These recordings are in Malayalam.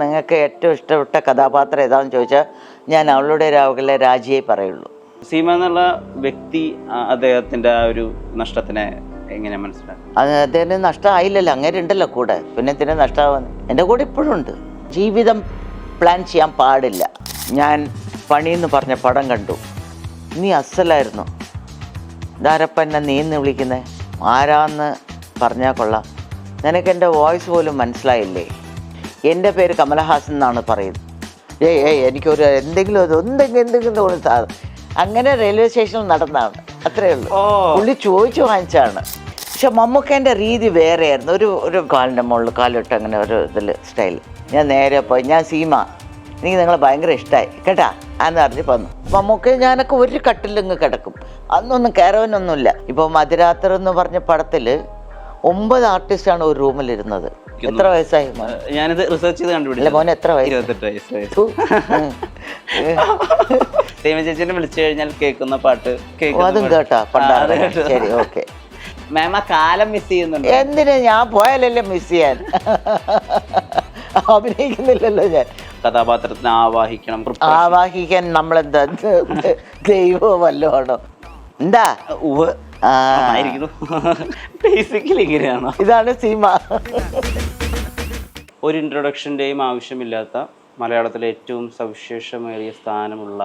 നിങ്ങൾക്ക് ഏറ്റവും ഇഷ്ടപ്പെട്ട കഥാപാത്രം ഏതാണെന്ന് ചോദിച്ചാൽ ഞാൻ അവളുടെ രാവുകളിലെ രാജിയെ പറയുള്ളൂ. സീമ എന്നുള്ള വ്യക്തി അദ്ദേഹത്തിന്റെ ആ ഒരു നഷ്ടത്തിനെ എങ്ങനെ മനസ്സിലാക്കും? അദ്ദേഹത്തിന് നഷ്ടമായില്ലല്ലോ, അങ്ങനെ ഉണ്ടല്ലോ കൂടെ, പിന്നെ എന്തിനാ നഷ്ടമാവുന്നത്? എൻ്റെ കൂടെ ഇപ്പോഴും ഉണ്ട്. ജീവിതം പ്ലാൻ ചെയ്യാൻ പാടില്ല. ഞാൻ പണിയെന്ന് പറഞ്ഞ പടം കണ്ടു, നീ അസലായിരുന്നു. ഇതാരപ്പ എന്നെ നീന്ന് വിളിക്കുന്നത്, ആരാന്ന് പറഞ്ഞാൽ കൊള്ളാം. നിനക്ക് എൻ്റെ വോയിസ് പോലും മനസ്സിലായില്ലേ? എൻ്റെ പേര് കമലഹാസൻ എന്നാണ് പറയുന്നത്. എനിക്കൊരു എന്തെങ്കിലും തോന്നി അങ്ങനെ റെയിൽവേ സ്റ്റേഷനിൽ നടന്നതാണ്, അത്രയേ ഉള്ളൂ. പുള്ളി ചോദിച്ചു വാങ്ങിച്ചാണ്. പക്ഷെ മമ്മൂക്കേൻ്റെ രീതി വേറെയായിരുന്നു. ഒരു കാലിൻ്റെ മുകളിൽ കാലിട്ട് അങ്ങനെ ഒരു ഇതിൽ സ്റ്റൈൽ. ഞാൻ നേരെ പോയി, ഞാൻ സീമ, എനിക്ക് നിങ്ങളെ ഭയങ്കര ഇഷ്ടമായി കേട്ടാ എന്ന് പറഞ്ഞ് വന്നു. മമ്മൂക്ക ഞാനൊക്കെ ഒരു കട്ടിലിങ്ങ് കിടക്കും. അന്നൊന്നും കയറവനൊന്നുമില്ല. ഇപ്പോൾ മധുരാത്രി എന്ന് പറഞ്ഞ പടത്തിൽ 9 ആർട്ടിസ്റ്റാണ് ഒരു റൂമിലിരുന്നത്. എത്ര വയസ്സായി? ഞാനിത് റിസർച്ച് ചെയ്ത് കണ്ടുപിടിച്ചില്ല. മോനെ എത്ര വയസ്സ്? 28 വയസ്സ്. സീമ ചേച്ചിനെ വിളിച്ചു കഴിഞ്ഞാൽ കേൾക്കുന്ന പാട്ട് അതും കേട്ടാ പണ്ടാണ്. ശരി, ഓക്കെ. മാം ആ കാലം മിസ് ചെയ്യുന്നുണ്ട്. എന്തിനാ? ഞാൻ പോയാലല്ലേ മിസ് ചെയ്യാൻ, അഭിനയിക്കുന്നില്ലല്ലോ ഞാൻ. കഥാപാത്രത്തിന് ആവാഹിക്കാൻ നമ്മളെന്താ ദൈവോ വല്ലതാണോ? എന്താ ബേസിക്കലി ഇങ്ങനെയാണോ? ഇതാണ് സീമ. ഒരു ഇൻട്രൊഡക്ഷൻ്റെയും ആവശ്യമില്ലാത്ത മലയാളത്തിലെ ഏറ്റവും സവിശേഷമേറിയ സ്ഥാനമുള്ള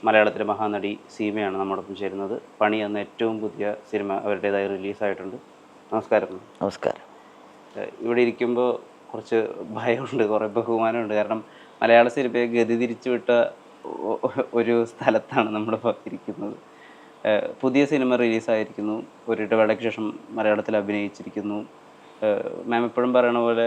മലയാളത്തിലെ മഹാനടി സീമയാണ് നമ്മോടൊപ്പം ചേരുന്നത്. പണി എന്ന ഏറ്റവും പുതിയ സിനിമ അവരുടേതായി റിലീസായിട്ടുണ്ട്. നമസ്കാരം. നമസ്കാരം. ഇവിടെ ഇരിക്കുമ്പോൾ കുറച്ച് ഭയമുണ്ട്, കുറേ ബഹുമാനമുണ്ട്. കാരണം മലയാള സിനിമയെ ഗതി തിരിച്ചുവിട്ട ഒരു സ്ഥലത്താണ് നമ്മളിപ്പോൾ ഇരിക്കുന്നത്. പുതിയ സിനിമ റിലീസായിരിക്കുന്നു, ഒരു ഇടവേളയ്ക്ക് ശേഷം മലയാളത്തിൽ അഭിനയിച്ചിരിക്കുന്നു. മാം എപ്പോഴും പറയണ പോലെ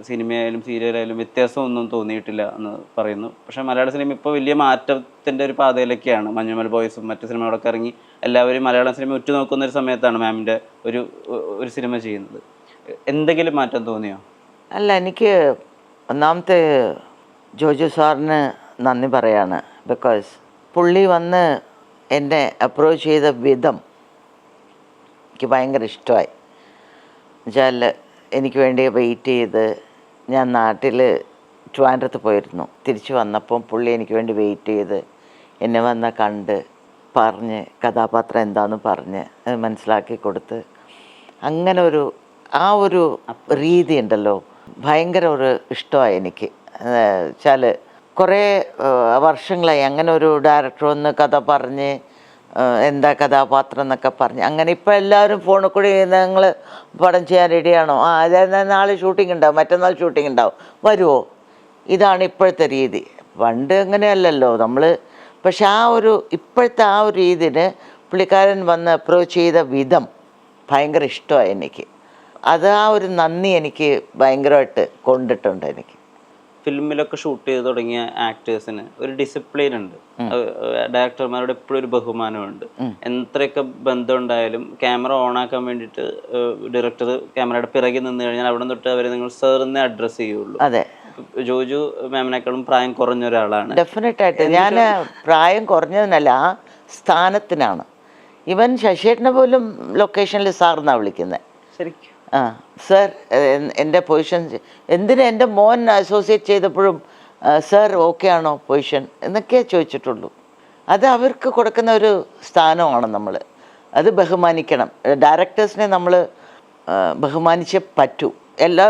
സിനിമയായാലും സീരിയലായാലും വ്യത്യാസമൊന്നും തോന്നിയിട്ടില്ല എന്ന് പറയുന്നു. പക്ഷേ മലയാള സിനിമ ഇപ്പോൾ വലിയ മാറ്റത്തിൻ്റെ ഒരു പാതയിലൊക്കെയാണ്. മഞ്ഞുമൽ ബോയ്സും മറ്റു സിനിമകളൊക്കെ ഇറങ്ങി എല്ലാവരും മലയാളം സിനിമ ഉറ്റുനോക്കുന്ന ഒരു സമയത്താണ് മാമിൻ്റെ ഒരു സിനിമ ചെയ്യുന്നത്. എന്തെങ്കിലും മാറ്റം തോന്നിയോ? അല്ല, എനിക്ക് ഒന്നാമത്തെ ജോജു സാറിന് നന്ദി പറയാണ്. ബിക്കോസ് പുള്ളി വന്ന് എന്നെ അപ്രോച്ച് ചെയ്ത വിധം എനിക്ക് ഭയങ്കര ഇഷ്ടമായി. എന്നുവെച്ചാൽ എനിക്ക് വേണ്ടി വെയിറ്റ് ചെയ്ത്, ഞാൻ നാട്ടിൽ ട്രിവാൻഡ്രത്ത് പോയിരുന്നു, തിരിച്ച് വന്നപ്പം പുള്ളി എനിക്ക് വേണ്ടി വെയിറ്റ് ചെയ്ത് എന്നെ വന്ന് കണ്ട് പറഞ്ഞ് കഥാപാത്രം എന്താണെന്ന് പറഞ്ഞ് മനസ്സിലാക്കി കൊടുത്ത്, അങ്ങനെ ആ ഒരു രീതി ഉണ്ടല്ലോ, ഭയങ്കര ഒരു ഇഷ്ടമായി എനിക്ക്. വെച്ചാൽ കുറേ വർഷങ്ങളായി അങ്ങനെ ഒരു ഡയറക്ടർ വന്ന് കഥ പറഞ്ഞ് എന്താ കഥാപാത്രം എന്നൊക്കെ പറഞ്ഞ് അങ്ങനെ. ഇപ്പോൾ എല്ലാവരും ഫോണിൽ കൂടി നിങ്ങൾ പടം ചെയ്യാൻ റെഡിയാണോ? അതായത് നാളെ ഷൂട്ടിംഗ് ഉണ്ടാവും, മറ്റന്നാൾ ഷൂട്ടിംഗ് ഉണ്ടാവും, വരുമോ? ഇതാണ് ഇപ്പോഴത്തെ രീതി. പണ്ട് അങ്ങനെയല്ലല്ലോ നമ്മൾ. പക്ഷെ ഇപ്പോഴത്തെ ആ ഒരു രീതിന് പുള്ളിക്കാരൻ വന്ന് അപ്രോച്ച് ചെയ്ത വിധം ഭയങ്കര ഇഷ്ടമായി എനിക്ക്. അത് ആ ഒരു നന്ദി എനിക്ക് ഭയങ്കരമായിട്ട് കൊണ്ടിട്ടുണ്ട്. എനിക്ക് ഫിലിമിലൊക്കെ ഷൂട്ട് ചെയ്ത് തുടങ്ങിയ ആക്ടേഴ്സിന് ഒരു ഡിസിപ്ലിൻ ഉണ്ട്, ഡയറക്ടർമാരോട് എപ്പോഴും ഒരു ബഹുമാനമുണ്ട്. എത്രയൊക്കെ ബന്ധം ഉണ്ടായാലും ക്യാമറ ഓൺ ആക്കാൻ വേണ്ടിയിട്ട് ഡയറക്ടർ ക്യാമറയുടെ പിറകെ നിന്ന് കഴിഞ്ഞാൽ അവിടെ തൊട്ട് അവരെ നിങ്ങൾ സാറിനെ അഡ്രസ്സ് ചെയ്യുള്ളൂ. അതെ, ജോജു മാമിനേക്കാളും പ്രായം കുറഞ്ഞ ഒരാളാണ്. ഡെഫിനറ്റായിട്ട് ഞാൻ പ്രായം കുറഞ്ഞതിനല്ല, ആ സ്ഥാനത്തിനാണ്. ഇവൻ ശശിയേട്ടനെ പോലും ലൊക്കേഷനിൽ സാറിനാണ് വിളിക്കുന്നത്. ശരിക്കും സർ, എൻ്റെ പൊസിഷൻ എന്തിനാ എൻ്റെ മോൻ അസോസിയേറ്റ് ചെയ്തപ്പോഴും സർ ഓക്കെ ആണോ പൊസിഷൻ എന്നൊക്കെ ചോദിച്ചിട്ടുള്ളൂ. അത് അവർക്ക് കൊടുക്കുന്ന ഒരു സ്ഥാനമാണ്. നമ്മൾ അത് ബഹുമാനിക്കണം. ഡയറക്ടേഴ്സിനെ നമ്മൾ ബഹുമാനിച്ചേ പറ്റൂ.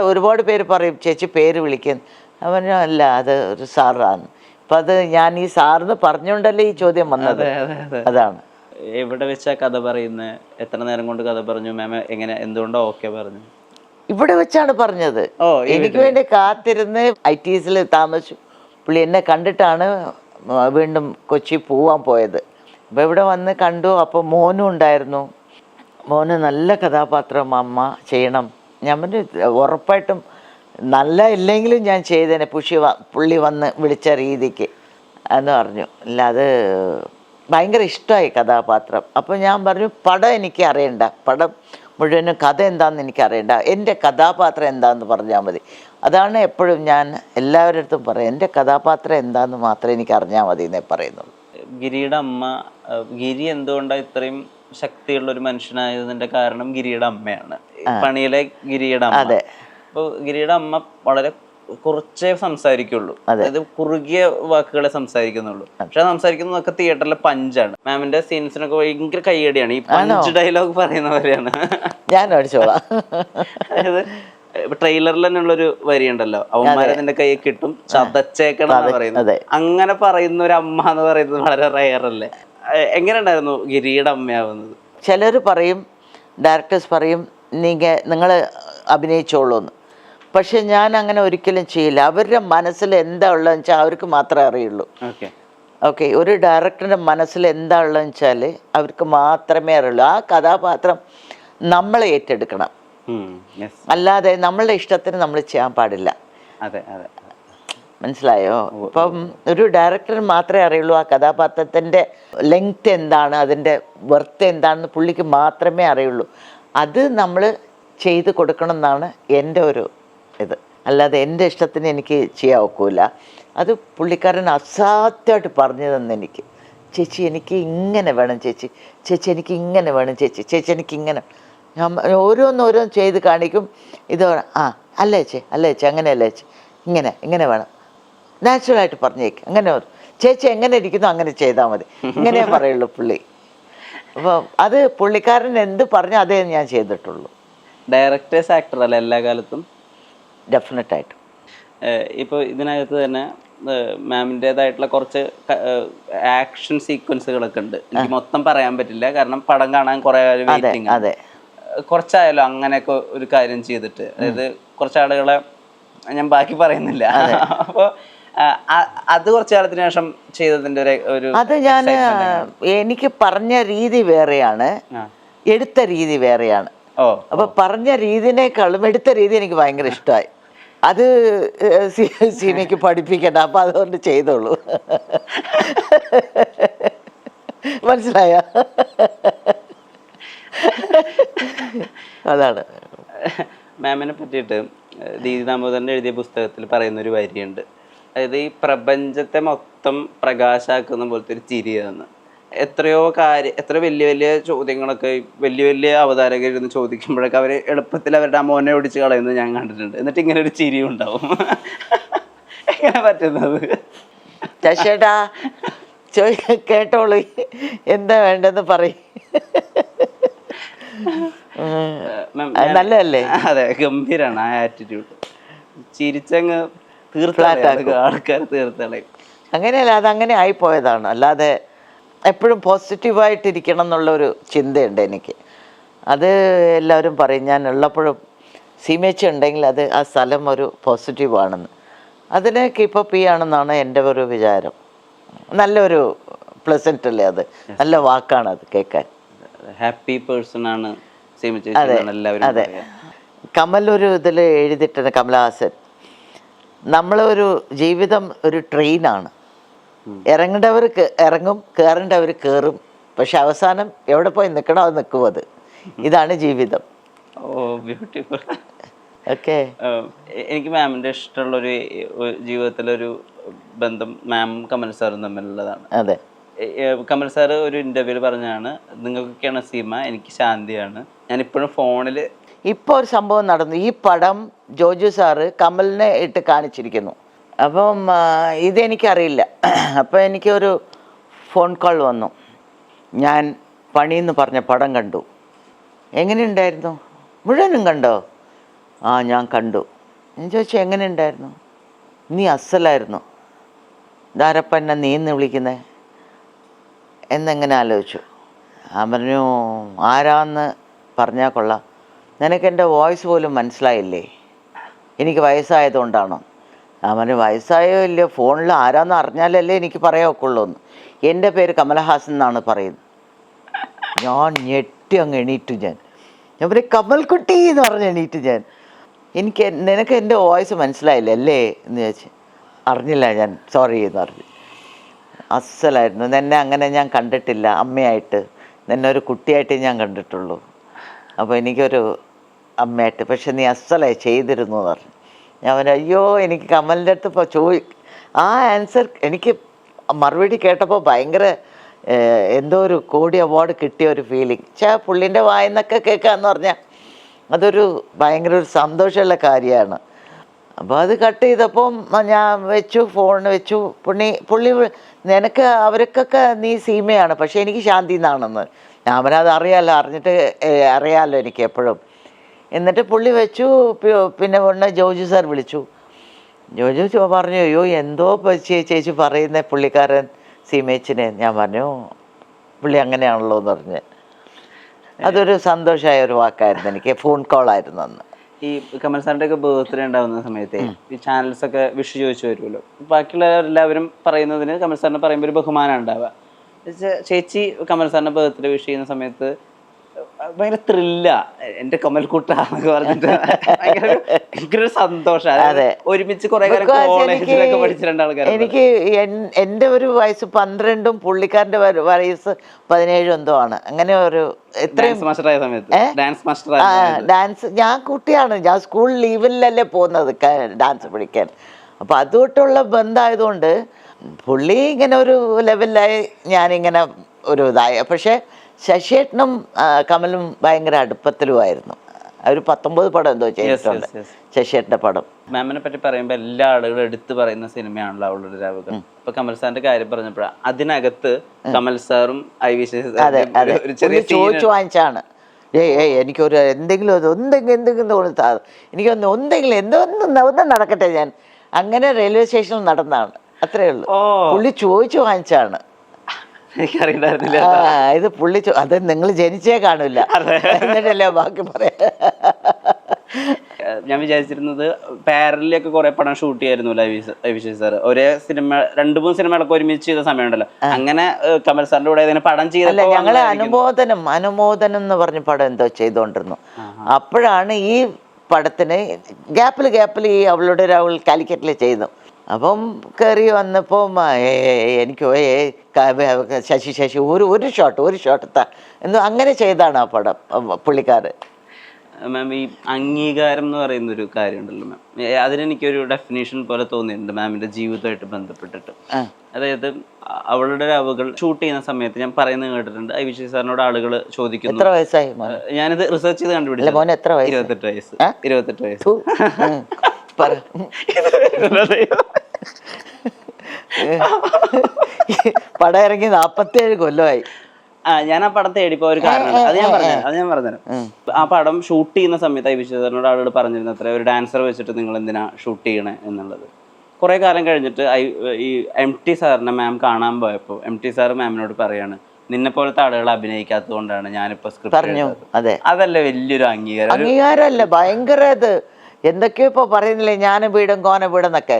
ഒരുപാട് പേര് പറയും ചേച്ചി പേര് വിളിക്കാൻ, അവനല്ല, അത് ഒരു സാറാണ്. അപ്പം അത് ഞാൻ ഈ സാറിന് പറഞ്ഞുകൊണ്ടല്ലേ ഈ ചോദ്യം വന്നത്. അതാണ്. എവിടെ വെച്ചാ കഥ പറയുന്നത്? എത്ര നേരം കൊണ്ട് കഥ പറഞ്ഞു മാം? എങ്ങനെ, എന്തുകൊണ്ടോ ഓക്കെ പറഞ്ഞു? ഇവിടെ വെച്ചാണ് പറഞ്ഞത്. എനിക്ക് വേണ്ടി കാത്തിരുന്ന് ITSൽ താമസിച്ചു. പുള്ളി എന്നെ കണ്ടിട്ടാണ് വീണ്ടും കൊച്ചി പോവാൻ പോയത്. അപ്പോൾ ഇവിടെ വന്ന് കണ്ടു. അപ്പോൾ മോനും ഉണ്ടായിരുന്നു. മോന് നല്ല കഥാപാത്രം അമ്മ ചെയ്യണം. ഞാൻ പറഞ്ഞു ഉറപ്പായിട്ടും നല്ല ഇല്ലെങ്കിലും ഞാൻ ചെയ്തേനെ, പുള്ളി വന്ന് വിളിച്ച രീതിക്ക് എന്ന് പറഞ്ഞു. അല്ല, അത് ഭയങ്കര ഇഷ്ടമായി കഥാപാത്രം. അപ്പോൾ ഞാൻ പറഞ്ഞു പടം എനിക്ക് അറിയണ്ട, പടം മുഴുവനും കഥ എന്താണെന്ന് എനിക്കറിയണ്ട, എൻ്റെ കഥാപാത്രം എന്താണെന്ന് പറഞ്ഞാൽ മതി. അതാണ് എപ്പോഴും ഞാൻ എല്ലാവരുടെ അടുത്തും പറയും, എൻ്റെ കഥാപാത്രം എന്താണെന്ന് മാത്രമേ എനിക്ക് അറിഞ്ഞാൽ മതി എന്നേ പറയുന്നുള്ളൂ. ഗിരിയുടെ അമ്മ, ഗിരി എന്തുകൊണ്ടാണ് ഇത്രയും ശക്തിയുള്ള ഒരു മനുഷ്യനായതിൻ്റെ കാരണം ഗിരിയുടെ അമ്മയാണ്, പണിയിലെ ഗിരിയുടെ അമ്മ. അതെ. അപ്പോൾ ഗിരിയുടെ അമ്മ വളരെ കുറച്ചേ സംസാരിക്കുള്ളൂ, അതായത് കുറുകിയ വാക്കുകളെ സംസാരിക്കുന്നുള്ളൂ. പക്ഷെ സംസാരിക്കുന്നതൊക്കെ തിയേറ്ററിലെ പഞ്ചാണ്. മാമിന്റെ സീൻസിനൊക്കെ ഭയങ്കര കയ്യടിയാണ്. ഈ പഞ്ച് ഡയലോഗ് പറയുന്നവരെയാണ് ഞാൻ അടിച്ചോളാം. അതായത് ട്രെയിലറിൽ തന്നെയുള്ളൊരു വരി ഉണ്ടല്ലോ, അവന്മാരെ നിന്റെ കയ്യിൽ കിട്ടും ചതച്ചേക്കണം എന്ന് പറയുന്നത്. അങ്ങനെ പറയുന്ന ഒരു അമ്മ എന്ന് പറയുന്നത് വളരെ റയറല്ലേ. എങ്ങനെ ഉണ്ടായിരുന്നു ഗിരിയുടെ അമ്മയാവുന്നത്? ചിലർ പറയും, ഡയറക്ടേഴ്സ് പറയും നിങ്ങൾ അഭിനയിച്ചോളൂ എന്ന്. പക്ഷെ ഞാൻ അങ്ങനെ ഒരിക്കലും ചെയ്യില്ല. അവരുടെ മനസ്സിൽ എന്താ ഉള്ളതെന്ന് വെച്ചാൽ അവർക്ക് മാത്രമേ അറിയുള്ളൂ. ഓക്കെ, ഒരു ഡയറക്ടറിൻ്റെ മനസ്സിൽ എന്താ ഉള്ളതെന്ന് വെച്ചാൽ അവർക്ക് മാത്രമേ അറിയുള്ളൂ. ആ കഥാപാത്രം നമ്മൾ ഏറ്റെടുക്കണം, അല്ലാതെ നമ്മളുടെ ഇഷ്ടത്തിന് നമ്മൾ ചെയ്യാൻ പാടില്ല. മനസ്സിലായോ? ഇപ്പം ഒരു ഡയറക്ടറിന് മാത്രമേ അറിയുള്ളൂ ആ കഥാപാത്രത്തിൻ്റെ ലെങ്ത് എന്താണ്, അതിൻ്റെ വെർത്ത് എന്താണെന്ന് പുള്ളിക്ക് മാത്രമേ അറിയുള്ളൂ. അത് നമ്മൾ ചെയ്ത് കൊടുക്കണം എന്നാണ് എൻ്റെ ഒരു ഇത്. അല്ലാതെ എൻ്റെ ഇഷ്ടത്തിന് എനിക്ക് ചെയ്യാൻ ഒക്കില്ല. അത് പുള്ളിക്കാരൻ അസാധ്യമായിട്ട് പറഞ്ഞു തന്നെനിക്ക്. ചേച്ചി എനിക്ക് ഇങ്ങനെ വേണം, ചേച്ചി ചേച്ചി എനിക്ക് ഇങ്ങനെ വേണം, ചേച്ചി ചേച്ചി എനിക്ക് ഇങ്ങനെ. ഞാൻ ഓരോന്നോരോന്ന് ചെയ്ത് കാണിക്കും. ഇത് അല്ലേ ചേച്ചി, അല്ലേ ചേച്ചി, അങ്ങനെയല്ലേ ചേച്ചി, ഇങ്ങനെ വേണം, നാച്ചുറലായിട്ട് പറഞ്ഞേക്ക്, അങ്ങനെ ചേച്ചി എങ്ങനെ ഇരിക്കുന്നു അങ്ങനെ ചെയ്താൽ മതി, ഇങ്ങനെ പറയുള്ളൂ പുള്ളി. അപ്പോൾ അത് പുള്ളിക്കാരൻ എന്ത് പറഞ്ഞാൽ അതേ ഞാൻ ചെയ്തിട്ടുള്ളൂ. ഡയറക്ടേഴ്സ് ആക്ടർ അല്ല എല്ലാ കാലത്തും? ഡെഫിനറ്റായിട്ടും. ഇപ്പോൾ ഇതിനകത്ത് തന്നെ മാമിൻ്റേതായിട്ടുള്ള കുറച്ച് ആക്ഷൻ സീക്വൻസുകളൊക്കെ ഉണ്ട്. എനിക്ക് മൊത്തം പറയാൻ പറ്റില്ല, കാരണം പടം കാണാൻ കുറേ വെയിറ്റിംഗ്. അതെ, കുറച്ചായാലും അങ്ങനെയൊക്കെ ഒരു കാര്യം ചെയ്തിട്ട്, അതായത് കുറച്ചാളുകളെ ഞാൻ ബാക്കി പറയുന്നില്ല. അപ്പോൾ അത് കുറച്ച് കാലത്തിന് ശേഷം ചെയ്തതിൻ്റെ ഒരു അത് ഞാൻ എനിക്ക് പറഞ്ഞ രീതി വേറെയാണ്, എടുത്ത രീതി വേറെയാണ്. അപ്പൊ പറഞ്ഞ രീതിനേക്കാളും എടുത്ത രീതി എനിക്ക് ഭയങ്കര ഇഷ്ടമായി. അത് സിനിമയ്ക്ക് പഠിപ്പിക്കണ്ട, അപ്പൊ അതുകൊണ്ട് ചെയ്തോളൂ. മനസ്സിലായോ? അതാണ്. മാമിനെ പറ്റിയിട്ട് ദീദി ദാമോദരൻ എഴുതിയ പുസ്തകത്തിൽ പറയുന്നൊരു വരിയുണ്ട്, അതായത് ഈ പ്രപഞ്ചത്തെ മൊത്തം പ്രകാശാക്കുന്ന പോലത്തെ ഒരു ചിരിയാന്ന്. എത്രയോ വലിയ വലിയ ചോദ്യങ്ങളൊക്കെ വലിയ വലിയ അവതാരകരിരുന്ന് ചോദിക്കുമ്പോഴൊക്കെ അവർ എളുപ്പത്തിൽ അവരുടെ മോനെ ഓടിച്ച് കളയുന്നത് ഞാൻ കണ്ടിട്ടുണ്ട്. എന്നിട്ട് ഇങ്ങനെ ഒരു ചിരിയും ഉണ്ടാവും. എങ്ങനെ പറ്റുന്നത്? ചേട്ടാ കേട്ടോളൂ, എന്താ വേണ്ടെന്ന് പറയും. നല്ലതല്ലേ? അതെ, ഗംഭീരാണ് ആ ആറ്റിറ്റ്യൂഡ്. ചിരിച്ചങ്ങ് ആൾക്കാർ തീർത്തളയും. അങ്ങനെയല്ല, അതങ്ങനെ ആയിപ്പോയതാണ്. അല്ലാതെ എപ്പോഴും പോസിറ്റീവായിട്ടിരിക്കണം എന്നുള്ളൊരു ചിന്തയുണ്ട് എനിക്ക്. അത് എല്ലാവരും പറയും, ഞാൻ ഉള്ളപ്പോഴും സീമേച്ചി ഉണ്ടെങ്കിൽ അത് ആ സ്ഥലം ഒരു പോസിറ്റീവാണെന്ന്. അതിനെ കീപ്പപ്പ് ചെയ്യാണെന്നാണ് എൻ്റെ ഒരു വിചാരം. നല്ലൊരു പ്ലസന്റ് അല്ലേ അത്? നല്ല വാക്കാണ് അത് കേൾക്കാൻ. ഹാപ്പി പേഴ്സൺ ആണ് സീമേച്ചി. അതെ. കമൽ ഒരു ഇതിൽ എഴുതിയിട്ടുണ്ട്, കമലഹാസൻ, നമ്മളൊരു ജീവിതം ഒരു ട്രെയിനാണ്. ഇറങ്ങേണ്ടവർക്ക് ഇറങ്ങും, കയറേണ്ടവർ കയറും, പക്ഷെ അവസാനം എവിടെ പോയി നിൽക്കണോ അത് നിൽക്കും. അത് ഇതാണ് ജീവിതം. ബ്യൂട്ടിഫുൾ. ഓക്കെ. എനിക്ക് മാമിൻ്റെ ഇഷ്ടമുള്ളൊരു ജീവിതത്തിലൊരു ബന്ധം മാമും കമൽ സാറും തമ്മിലുള്ളതാണ്. അതെ. കമൽ സാറ് ഒരു ഇൻ്റർവ്യൂവിൽ പറഞ്ഞാണ്, നിങ്ങൾക്കൊക്കെയാണ് സീമ, എനിക്ക് ശാന്തിയാണ്. ഞാനിപ്പോഴും ഫോണിൽ ഇപ്പോൾ ഒരു സംഭവം നടന്നു. ഈ പടം ജോജു സാറ് കമലിനെ ഇട്ട് കാണിച്ചിരിക്കുന്നു. അപ്പം ഇതെനിക്കറിയില്ല. അപ്പോൾ എനിക്കൊരു ഫോൺ കോൾ വന്നു. ഞാൻ പണിയെന്ന് പറഞ്ഞ പടം കണ്ടു. എങ്ങനെയുണ്ടായിരുന്നു? മുഴുവനും കണ്ടോ? ആ, ഞാൻ കണ്ടു. ഞാൻ ചോദിച്ചു, എങ്ങനെയുണ്ടായിരുന്നു? നീ അസലായിരുന്നു. ധാരപ്പ എന്നെ നീ എന്ന് വിളിക്കുന്നത് എന്നെങ്ങനെ ആലോചിച്ചു. ഞാൻ പറഞ്ഞു, ആരാന്ന് പറഞ്ഞാൽ കൊള്ളാം. നിനക്ക് എൻ്റെ വോയിസ് പോലും മനസ്സിലായില്ലേ? എനിക്ക് വയസ്സായതുകൊണ്ടാണോ? ഞാൻ പറഞ്ഞു, വയസ്സായോ ഇല്ലയോ, ഫോണിൽ ആരാന്ന് അറിഞ്ഞാലല്ലേ എനിക്ക് പറയാൻ ഒക്കുള്ളൂ എന്ന്. എൻ്റെ പേര് കമലഹാസൻ എന്നാണ് പറയുന്നത്. ഞാൻ ഞെട്ടി അങ്ങ് എണീറ്റു. ഞാൻ പറയും, കമൽക്കുട്ടി എന്ന് പറഞ്ഞ് എണീറ്റു ഞാൻ. നിനക്ക് എൻ്റെ വോയിസ് മനസ്സിലായില്ല അല്ലേ എന്ന് ചോദിച്ചു. അറിഞ്ഞില്ല ഞാൻ, സോറി എന്ന് പറഞ്ഞു. അസലായിരുന്നു. നിന്നെ അങ്ങനെ ഞാൻ കണ്ടിട്ടില്ല അമ്മയായിട്ട്. നിന്നെ ഒരു കുട്ടിയായിട്ട് ഞാൻ കണ്ടിട്ടുള്ളൂ. അപ്പോൾ എനിക്കൊരു അമ്മയായിട്ട്, പക്ഷെ നീ അസലായി ചെയ്തിരുന്നു എന്ന് പറഞ്ഞു. ഞാൻ പറഞ്ഞു, അയ്യോ, എനിക്ക് കമലിൻ്റെ അടുത്ത് ഇപ്പോൾ ആ ആൻസർ എനിക്ക് മറുപടി കേട്ടപ്പോൾ ഭയങ്കര എന്തോ ഒരു കോടി അവാർഡ് കിട്ടിയ ഒരു ഫീലിംഗ്. പുള്ളിൻ്റെ വായിന്നൊക്കെ കേൾക്കാന്ന് പറഞ്ഞാൽ അതൊരു ഭയങ്കര ഒരു സന്തോഷമുള്ള കാര്യമാണ്. അപ്പോൾ അത് കട്ട് ചെയ്തപ്പം ഞാൻ വെച്ചു, ഫോൺ വെച്ചു. പുള്ളി നിനക്ക് അവർക്കൊക്കെ നീ സീമയാണ്, പക്ഷേ എനിക്ക് ശാന്തി എന്നാണെന്ന്. ഞാൻ പറഞ്ഞത് അറിയാമല്ലോ, അറിയാമല്ലോ എനിക്ക് എപ്പോഴും. എന്നിട്ട് പുള്ളി വെച്ചു. പിന്നെ ഒന്ന് ജോജു സാർ വിളിച്ചു. ജോജു പറഞ്ഞു, അയ്യോ എന്തോ ചേച്ചി പറയുന്ന പുള്ളിക്കാരൻ സീമേച്ചിനെ. ഞാൻ പറഞ്ഞു പുള്ളി അങ്ങനെയാണല്ലോ എന്ന് പറഞ്ഞ്. അതൊരു സന്തോഷമായ ഒരു വാക്കായിരുന്നു എനിക്ക്. ഫോൺ കോളായിരുന്നു അന്ന്. ഈ കമൽ സാറിൻ്റെ ഒക്കെ ബർത്ത്ഡേ ഉണ്ടാകുന്ന സമയത്ത് ഈ ചാനൽസ് ഒക്കെ വിഷ് ചോദിച്ചു വരുമല്ലോ. ബാക്കിയുള്ളവരെല്ലാവരും പറയുന്നതിന് കമൽ സാറിന് പറയുമ്പോൾ ഒരു ബഹുമാനം ഉണ്ടാവുക. ചേച്ചി കമൽ സാറിൻ്റെ ബർത്ത്ഡേ വിഷ് ചെയ്യുന്ന സമയത്ത് ഭയങ്കര ത്രില്ല, എൻ്റെ കമൽക്കുട്ടാന്നൊക്കെ പറഞ്ഞിട്ട് ഭയങ്കര സന്തോഷം. ഒരുമിച്ച് കുറെ കാലം കോളേജിലൊക്കെ പഠിച്ച രണ്ടാൾക്കാർ. എനിക്ക് എൻ്റെ ഒരു വയസ്സ് 12ഉം പുള്ളിക്കാരൻ്റെ വയസ്സ് 17 എന്തോ ആണ്. അങ്ങനെ ഒരു ഡാൻസ് ഞാൻ കുട്ടിയാണ്, ഞാൻ സ്കൂൾ ലീവിലല്ലേ പോകുന്നത് ഡാൻസ് പഠിക്കാൻ. അപ്പം അതുകൊണ്ടുള്ള ബന്ധമായതുകൊണ്ട് പുള്ളി ഇങ്ങനെ ഒരു ലെവലിലായി, ഞാനിങ്ങനെ ഒരു ഇതായ. പക്ഷേ ശശിയേട്ടനും കമലും ഭയങ്കര അടുപ്പത്തിലുമായിരുന്നു. ഒരു 19 പടം എന്തോ ചെയ്തിട്ടുണ്ട് ശശിയേട്ടൻ്റെ പടം. മാമിനെ പറ്റി പറയുമ്പോൾ എല്ലാ ആളുകളും എടുത്തു പറയുന്ന സിനിമയാണല്ലോ അവളുടെ രാവുകൾ. ഇപ്പൊ കമൽ സാറിന്റെ കാര്യം പറഞ്ഞപ്പോഴാണ് അതിനകത്ത് കമൽ സാറും ചോദിച്ചു വാങ്ങിച്ചാണ്. എനിക്കൊരു എന്തെങ്കിലും തോന്നുത്താ, എനിക്കൊന്ന് ഒന്നും നടക്കട്ടെ, ഞാൻ അങ്ങനെ റെയിൽവേ സ്റ്റേഷനിൽ നടന്നതാണ്, അത്രേ ഉള്ളൂ. പുള്ളി ചോദിച്ചു വാങ്ങിച്ചാണ്. എനിക്കറിയണ്ടായിരുന്നില്ല ഇത് പുള്ളി അത് നിങ്ങൾ ജനിച്ചേ കാണില്ല, എന്നിട്ടല്ലേ ബാക്കി പറയാം. ഞാൻ വിചാരിച്ചിരുന്നത് പാരലിലൊക്കെ കുറെ പടം ഷൂട്ട് ചെയ്യായിരുന്നു അഭിഷേക് സാർ. ഒരേ സിനിമ 2-3 സിനിമകളൊക്കെ ഒരുമിച്ച് ചെയ്ത സമയമുണ്ടല്ലോ. അങ്ങനെ കമൽ സാറിന്റെ കൂടെ പടം ചെയ്തല്ല, ഞങ്ങളെ അനുമോദനം എന്ന് പറഞ്ഞ പടം എന്തോ ചെയ്തോണ്ടിരുന്നു. അപ്പോഴാണ് ഈ പടത്തിന് ഗ്യാപ്പിൽ ഈ അവളുടെ രാവുകൾ കാലിക്കറ്റിൽ ചെയ്തു. അപ്പം കയറി വന്നപ്പോൾ എനിക്ക് ശശി ഒരു ഷോട്ട് എന്തോ അങ്ങനെ ചെയ്താണ് ആ പടം പുള്ളിക്കാർ. മാം, ഈ അംഗീകാരം എന്ന് പറയുന്ന ഒരു കാര്യം ഉണ്ടല്ലോ മാം, അതിനെനിക്കൊരു ഡെഫിനേഷൻ പോലെ തോന്നിയിട്ടുണ്ട് മാമിന്റെ ജീവിതമായിട്ട് ബന്ധപ്പെട്ടിട്ട്. അതായത് അവളുടെ രാവുകൾ ഷൂട്ട് ചെയ്യുന്ന സമയത്ത് ഞാൻ പറയുന്നത് കേട്ടിട്ടുണ്ട്, അഭിഷേക് സാറിനോട് ആളുകൾ ചോദിക്കുന്നു. എത്ര വയസ്സായി? ഞാനിത് റിസർച്ച് ചെയ്ത് കണ്ടുപിടിച്ചു. 28 വയസ്സ്. 28 വയസ്സ്. പടം ഇറങ്ങി 47 കൊല്ലമായി. ഞാൻ ആ പടം തേടിപ്പോ ഒരു കാരണം അത് ഞാൻ പറഞ്ഞുതരാം. ആ പടം ഷൂട്ട് ചെയ്യുന്ന സമയത്ത് അഭിഷേക് സാറിനോട് ആളുകൾ പറഞ്ഞിരുന്നു അത്ര, ഒരു ഡാൻസർ വെച്ചിട്ട് നിങ്ങൾ എന്തിനാ ഷൂട്ട് ചെയ്യണേ എന്നുള്ളത്. കുറെ കാലം കഴിഞ്ഞിട്ട് ഈ MT സാറിനെ മാം കാണാൻ പോയപ്പോൾ MT സാറ് മാമിനോട് പറയാണ്, നിന്നെ പോലത്തെ ആളുകൾ അഭിനയിക്കാത്തത് കൊണ്ടാണ് ഞാനിപ്പോ സ്ക്രിപ്റ്റ്. അതല്ലേ വലിയൊരു അംഗീകാരമല്ല, ഭയങ്കര ഇത് എന്തൊക്കെയോ ഇപ്പോൾ പറയുന്നില്ലേ, ഞാനും വീടും കോന വീടെന്നൊക്കെ.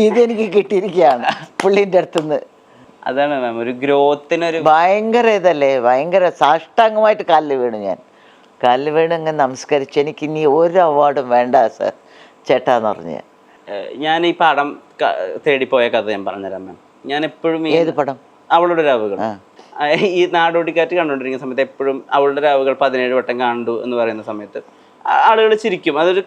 ഇതെനിക്ക് കിട്ടിയിരിക്കുകയാണ് പുള്ളിൻ്റെ അടുത്തുനിന്ന്. അതാണ് മാം ഒരു ഗ്രോത്തിനൊരു ഭയങ്കര ഇതല്ലേ, ഭയങ്കര സാഷ്ടാംഗമായിട്ട് കാലിൽ വീണ് അങ്ങ് നമസ്കരിച്ച്, എനിക്ക് ഇനി ഒരു അവാർഡും വേണ്ട സർ ചേട്ടാന്ന് പറഞ്ഞ്. ഞാൻ ഈ പടം തേടിപ്പോയ കഥ ഞാൻ പറഞ്ഞുതരാം മാം. ഞാൻ എപ്പോഴും ഏത് പടം? അവളുടെ രാവുകൾ. ഈ നാടോടിക്കാറ്റ് കണ്ടുകൊണ്ടിരിക്കുന്ന സമയത്ത് എപ്പോഴും അവളുടെ രാവുകൾ 17 വട്ടം കണ്ടു എന്ന് പറയുന്ന സമയത്ത് ആളുകൾ ചിരിക്കും. അതൊരു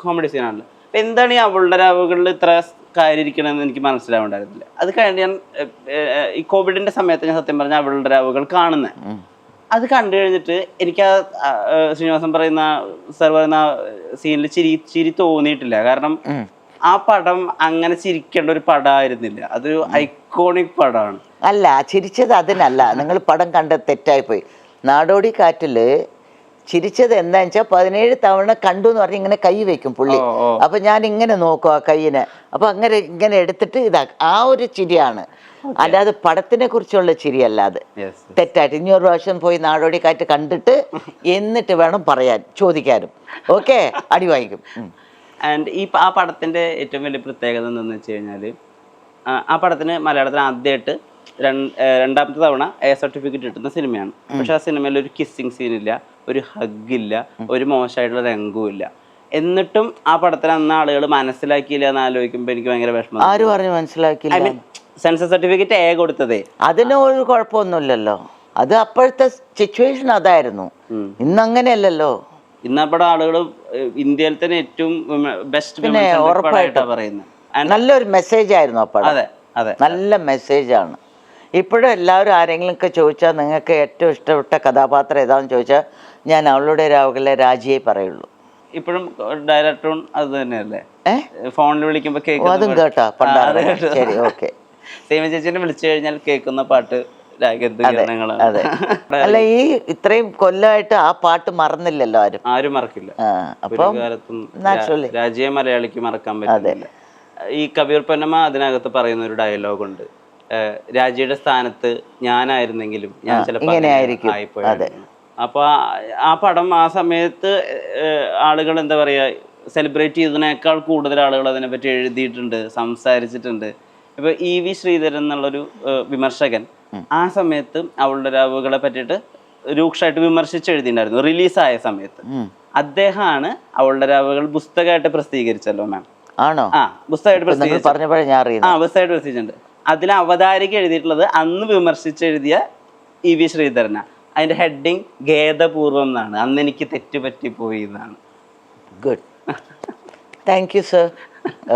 കോമഡി സീനാണല്ലോ. അപ്പം എന്താണ് ഈ അവളുടെ രാവുകളിൽ ഇത്ര കാര്യം ഇരിക്കണമെന്ന് എനിക്ക് മനസ്സിലാവുണ്ടായിരുന്നില്ല. അത് കഴിഞ്ഞ് ഞാൻ ഈ കോവിഡിന്റെ സമയത്ത് ഞാൻ സത്യം പറഞ്ഞ അവളുടെ രാവുകൾ കാണുന്നത്. അത് കണ്ടു കഴിഞ്ഞിട്ട് എനിക്ക് ആ ശ്രീനിവാസൻ പറയുന്ന സാർ പറയുന്ന സീനിൽ ചിരി തോന്നിയിട്ടില്ല. കാരണം ആ പടം അങ്ങനെ ചിരിക്കേണ്ട ഒരു പടമായിരുന്നില്ല, അതൊരു ഐക്കോണിക് പടമാണ്. അല്ല, ചിരിച്ചത് അതിനല്ല, നിങ്ങൾ പടം കണ്ട തെറ്റായിപ്പോയി. നാടോടി കാറ്റില് ചിരിച്ചത് എന്താന്ന് വെച്ചാൽ 17 തവണ കണ്ടു എന്ന് പറഞ്ഞ് ഇങ്ങനെ കൈ വെക്കും പുള്ളി. അപ്പൊ ഞാൻ ഇങ്ങനെ നോക്കും ആ കൈയിനെ, അപ്പൊ ഇങ്ങനെ എടുത്തിട്ട് ആ ഒരു ചിരിയാണ്, അല്ലാതെ പടത്തിനെ കുറിച്ചുള്ള ചിരിയല്ലാതെ. തെറ്റായിട്ട് ഇനി ഒരു പ്രാവശ്യം പോയി നാടോടി കാറ്റ് കണ്ടിട്ട് എന്നിട്ട് വേണം ചോദിക്കാനും. ഓക്കെ, അടി വാങ്ങിക്കും. ആൻഡ് ആ പടത്തിന്റെ ഏറ്റവും വലിയ പ്രത്യേകത എന്താണെന്ന് വെച്ച് കഴിഞ്ഞാൽ, ആ പടത്തിന് മലയാളത്തിൽ ആദ്യമായിട്ട് രണ്ടാമത്തെ തവണ A സർട്ടിഫിക്കറ്റ് കിട്ടുന്ന സിനിമയാണ്. പക്ഷെ ആ സിനിമയിൽ ഒരു കിസ്സിങ് സീനില്ല, ഒരു ഹഗ്ഗില്ല, ഒരു മോശമായിട്ടുള്ള രംഗവും ഇല്ല. എന്നിട്ടും ആ പടത്തിന് അന്ന് ആളുകൾ മനസ്സിലാക്കിയില്ല എന്ന് ആലോചിക്കുമ്പോൾ എനിക്ക് ഭയങ്കര വിഷമം. ആര് പറഞ്ഞു മനസ്സിലാക്കിയില്ല? സെൻസർ സർട്ടിഫിക്കറ്റ് A കൊടുത്തതേ. അതിന് ഒരു കുഴപ്പമൊന്നുമില്ലല്ലോ, അത് അപ്പോഴത്തെ സിറ്റുവേഷൻ അതായിരുന്നു. ഇന്നങ്ങനെയല്ലല്ലോ. ഇന്ന് ആ പടം ആളുകൾ ഇന്ത്യയിൽ തന്നെ ഏറ്റവും ബെസ്റ്റ് ഉറപ്പായിട്ടാണ് പറയുന്നത്. നല്ലൊരു മെസ്സേജ് ആയിരുന്നു ആ പടം. അതെ, നല്ല മെസ്സേജാണ്. ഇപ്പോഴും എല്ലാവരും ആരെങ്കിലുമൊക്കെ ചോദിച്ചാൽ നിങ്ങൾക്ക് ഏറ്റവും ഇഷ്ടപ്പെട്ട കഥാപാത്രം ഏതാണെന്ന് ചോദിച്ചാൽ ഞാൻ അവളുടെ രാവുകളിലെ രാജിയെ പറയുള്ളൂ. ഇപ്പോഴും ഡയറക്ടറും അത് തന്നെയല്ലേ? ഏഹ് ഫോണിൽ വിളിക്കുമ്പോ അതും കേട്ടാ പണ്ടാണ്. ശരി, ഓക്കെ. സീമ ചേച്ചിനെ വിളിച്ചു കഴിഞ്ഞാൽ കേൾക്കുന്ന പാട്ട് രാഗങ്ങളാണ്. അതെ. അല്ല, ഈ ഇത്രയും കൊല്ലമായിട്ട് ആ പാട്ട് മറന്നില്ലല്ലോ ആരും. ആരും മറക്കില്ല. ഒരു അപ്പം കാലത്തും നാച്ചുറലി രാജ്യ മലയാളിക്ക് മറക്കാൻ പറ്റില്ല. ഈ കബീർ പൊന്നമ്മ അതിനകത്ത് പറയുന്ന ഒരു ഡയലോഗുണ്ട്, രാജിയുടെ സ്ഥാനത്ത് ഞാനായിരുന്നെങ്കിലും ഞാൻ ചിലപ്പോൾ ആയിപ്പോയായിരുന്നു. അപ്പൊ ആ പടം ആ സമയത്ത് ആളുകൾ എന്താ പറയാ സെലിബ്രേറ്റ് ചെയ്തതിനേക്കാൾ കൂടുതൽ ആളുകൾ അതിനെപ്പറ്റി എഴുതിയിട്ടുണ്ട്, സംസാരിച്ചിട്ടുണ്ട്. ഇപ്പൊ EV ശ്രീധരൻ എന്നുള്ളൊരു വിമർശകൻ ആ സമയത്ത് അവളുടെ രാവുകളെ പറ്റിയിട്ട് രൂക്ഷമായിട്ട് വിമർശിച്ച് എഴുതിയിട്ടുണ്ടായിരുന്നു റിലീസായ സമയത്ത്. അദ്ദേഹമാണ് അവളുടെ രാവുകൾ പുസ്തകമായിട്ട് പ്രസിദ്ധീകരിച്ചല്ലോ മാം. ആണോ? ആ, പുസ്തകമായിട്ട് പ്രസിദ്ധീകരിച്ചിട്ടുണ്ട്. അതിൽ അവതാരിക എഴുതിയിട്ടുള്ളത് അന്ന് വിമർശിച്ചെഴുതിയ EV ശ്രീധരനാ. അതിന്റെ ഹെഡിങ് ഖേദപൂർവം എന്നാണ്, അന്ന് എനിക്ക് തെറ്റുപറ്റിപ്പോയി എന്നാണ്. Good, thank you sir.